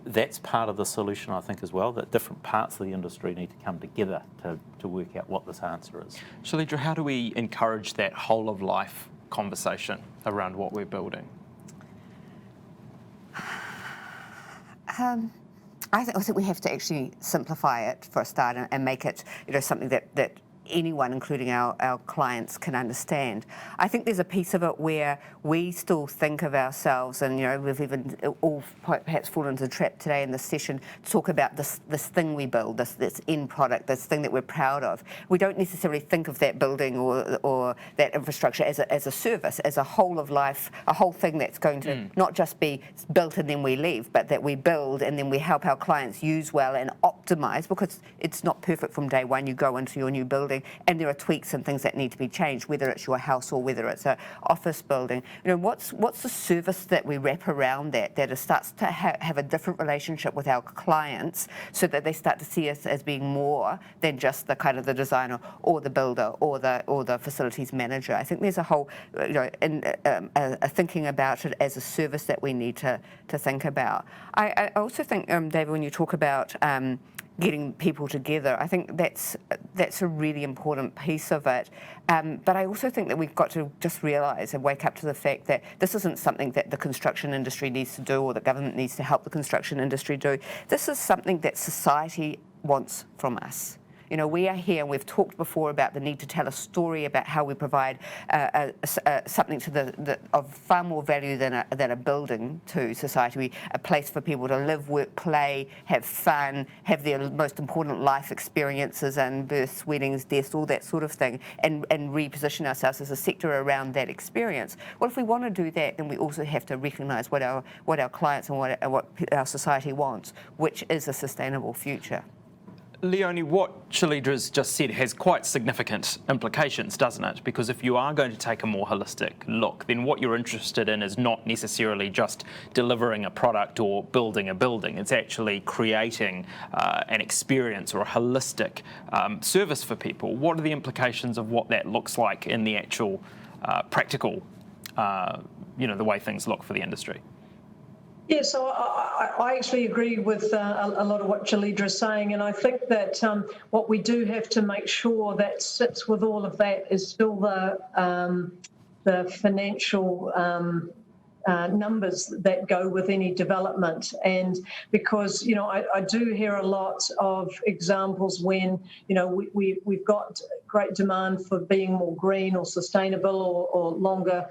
Speaker 5: That's part of the solution, I think, as well, that different parts of the industry need to come together to work out what this answer is.
Speaker 2: Shalidra, how do we encourage that whole of life conversation around what we're building?
Speaker 4: I think we have to actually simplify it for a start and make it, something that anyone, including our clients, can understand. I think there's a piece of it where we still think of ourselves, and we've even all perhaps fallen into the trap today in this session, to talk about this thing we build, this end product, this thing that we're proud of. We don't necessarily think of that building or that infrastructure as a service, as a whole of life, a whole thing that's going to not just be built and then we leave, but that we build and then we help our clients use well and optimise, because it's not perfect from day one. You go into your new building and there are tweaks and things that need to be changed, whether it's your house or whether it's an office building. What's the service that we wrap around that it starts to have a different relationship with our clients, so that they start to see us as being more than just the kind of the designer or the builder or the facilities manager. I think there's a whole, a thinking about it as a service that we need to think about. I also think, David, when you talk about getting people together, I think that's a really important piece of it. But I also think that we've got to just realise and wake up to the fact that this isn't something that the construction industry needs to do or the government needs to help the construction industry do. This is something that society wants from us. We are here, and we've talked before about the need to tell a story about how we provide something of far more value than a building to society, a place for people to live, work, play, have fun, have their most important life experiences and births, weddings, deaths, all that sort of thing, and reposition ourselves as a sector around that experience. Well, if we want to do that, then we also have to recognise what our clients and what our society wants, which is a sustainable future.
Speaker 2: Leonie, what Shalidra's just said has quite significant implications, doesn't it? Because if you are going to take a more holistic look, then what you're interested in is not necessarily just delivering a product or building a building. It's actually creating an experience or a holistic service for people. What are the implications of what that looks like in the actual practical, the way things look for the industry?
Speaker 6: Yeah, so I actually agree with a lot of what Shalidra's saying, and I think that what we do have to make sure that sits with all of that is still the financial numbers that go with any development. And because, I do hear a lot of examples when, we've got great demand for being more green or sustainable or longer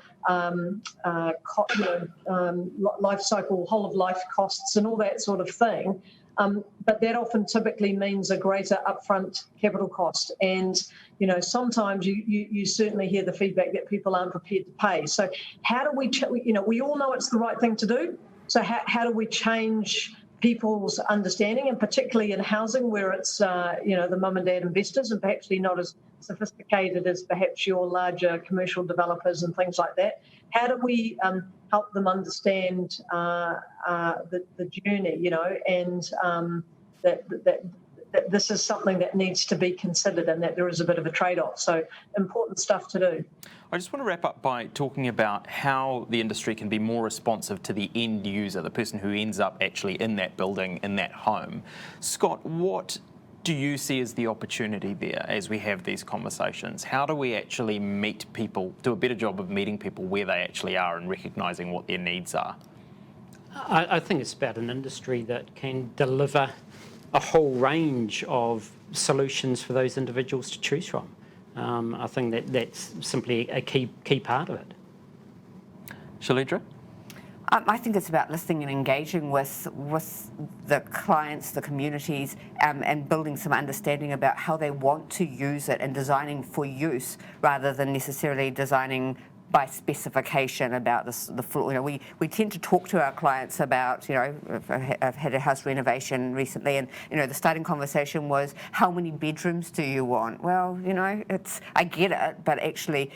Speaker 6: life cycle, whole of life costs and all that sort of thing. But that often typically means a greater upfront capital cost. And, sometimes you certainly hear the feedback that people aren't prepared to pay. So how do we, we all know it's the right thing to do. So how do we change people's understanding, and particularly in housing where it's, the mum and dad investors and perhaps they're not as sophisticated as perhaps your larger commercial developers and things like that. How do we help them understand the journey, and that this is something that needs to be considered and that there is a bit of a trade-off. So important stuff to do.
Speaker 2: I just want to wrap up by talking about how the industry can be more responsive to the end user, the person who ends up actually in that building, in that home. Scott, what do you see as the opportunity there as we have these conversations? How do we actually meet people, do a better job of meeting people where they actually are and recognising what their needs are?
Speaker 7: I think it's about an industry that can deliver a whole range of solutions for those individuals to choose from. I think that's simply a key part of it.
Speaker 2: Shalidra?
Speaker 4: I think it's about listening and engaging with the clients, the communities, and building some understanding about how they want to use it and designing for use rather than necessarily designing by specification about the floor. We tend to talk to our clients about, I've had a house renovation recently, and the starting conversation was, how many bedrooms do you want? Well, I get it, but actually,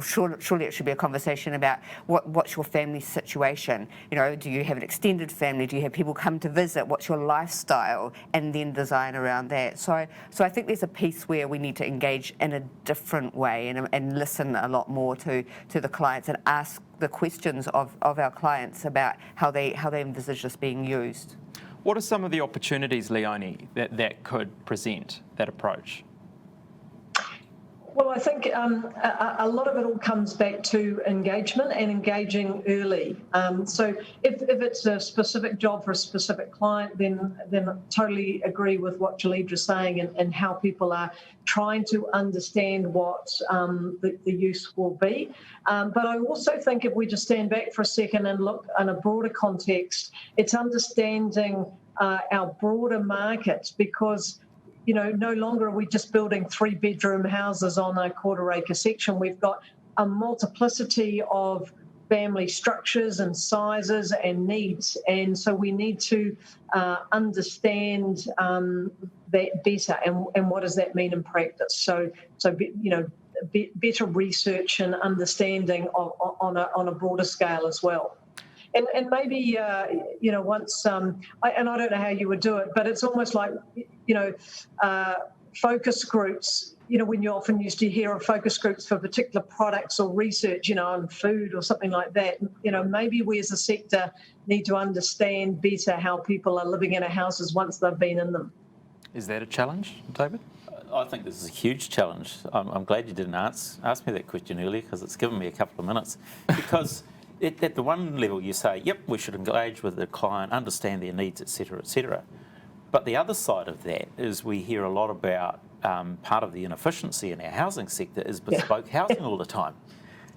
Speaker 4: surely it should be a conversation about what's your family situation. Do you have an extended family? Do you have people come to visit? What's your lifestyle? And then design around that. So I think there's a piece where we need to engage in a different way and listen a lot more to the clients and ask the questions of our clients about how they envisage this being used.
Speaker 2: What are some of the opportunities, Leonie, that could present that approach?
Speaker 6: Well, I think a lot of it all comes back to engagement and engaging early. So if it's a specific job for a specific client, then I totally agree with what Shalidra's saying and how people are trying to understand what the use will be. But I also think if we just stand back for a second and look in a broader context, it's understanding our broader market, because no longer are we just building 3-bedroom houses on a quarter-acre section. We've got a multiplicity of family structures and sizes and needs, and so we need to understand that better and what does that mean in practice. So better research and understanding on a broader scale as well. And maybe, once, and I don't know how you would do it, but it's almost like, focus groups, when you often used to hear of focus groups for particular products or research, on food or something like that, maybe we as a sector need to understand better how people are living in our houses once they've been in them.
Speaker 2: Is that a challenge, David?
Speaker 5: I think this is a huge challenge. I'm glad you didn't ask me that question earlier, because it's given me a couple of minutes. Because at the one level you say, yep, we should engage with the client, understand their needs, etc., etc. But the other side of that is we hear a lot about part of the inefficiency in our housing sector is bespoke housing all the time.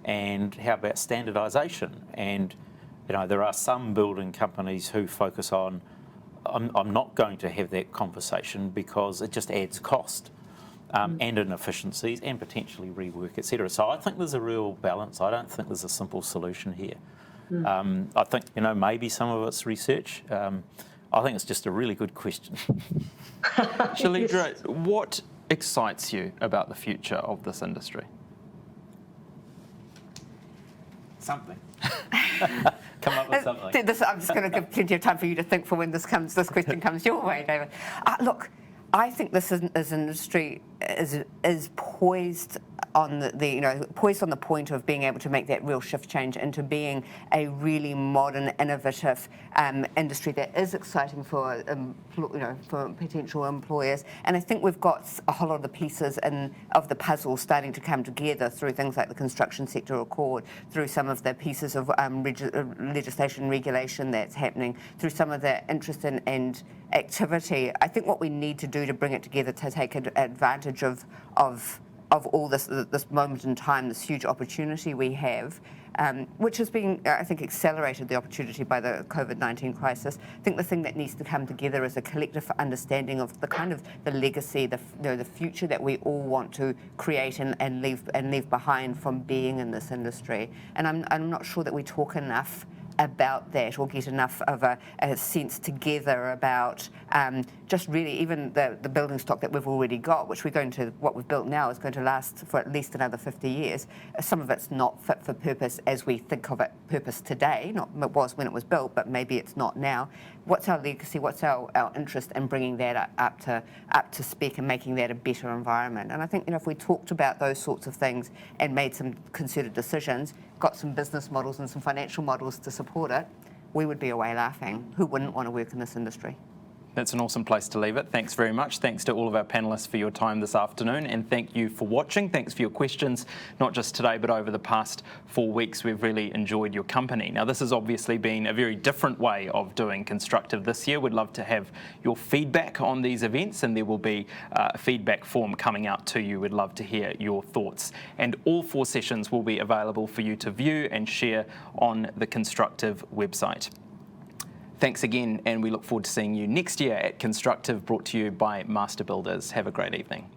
Speaker 5: And how about standardisation? And there are some building companies who focus on, I'm not going to have that conversation because it just adds cost. And inefficiencies and potentially rework, etc. So I think there's a real balance. I don't think there's a simple solution here. I think, maybe some of it's research. I think it's just a really good question.
Speaker 2: Shalidra, what excites you about the future of this industry?
Speaker 5: Something. Come up with something.
Speaker 4: I'm just going to give plenty of time for you to think for when this question comes your way, David. Look, I think this industry is poised on poised on the point of being able to make that real shift change into being a really modern, innovative industry that is exciting for for potential employers. And I think we've got a whole lot of the pieces of the puzzle starting to come together through things like the construction sector accord, through some of the pieces of legislation, regulation that's happening, through some of the interest and activity. I think what we need to do to bring it together to take advantage of all this moment in time, this huge opportunity we have, which has been, I think, accelerated the opportunity by the COVID-19 crisis. I think the thing that needs to come together is a collective understanding of the kind of the legacy, the future that we all want to create and leave behind from being in this industry. And I'm not sure that we talk enough about that or get enough of a sense together about just really even the building stock that we've already got, which what we've built now is going to last for at least another 50 years. Some of it's not fit for purpose as we think of it purpose today, it was when it was built, but maybe it's not now. What's our legacy? What's our interest in bringing that up to spec and making that a better environment? And I think if we talked about those sorts of things and made some concerted decisions, got some business models and some financial models to support it, we would be away laughing. Who wouldn't want to work in this industry?
Speaker 2: That's an awesome place to leave it. Thanks very much. Thanks to all of our panellists for your time this afternoon, and thank you for watching. Thanks for your questions, not just today, but over the past 4 weeks. We've really enjoyed your company. Now, this has obviously been a very different way of doing Constructive this year. We'd love to have your feedback on these events, and there will be a feedback form coming out to you. We'd love to hear your thoughts. And all 4 sessions will be available for you to view and share on the Constructive website. Thanks again, and we look forward to seeing you next year at Constructive, brought to you by Master Builders. Have a great evening.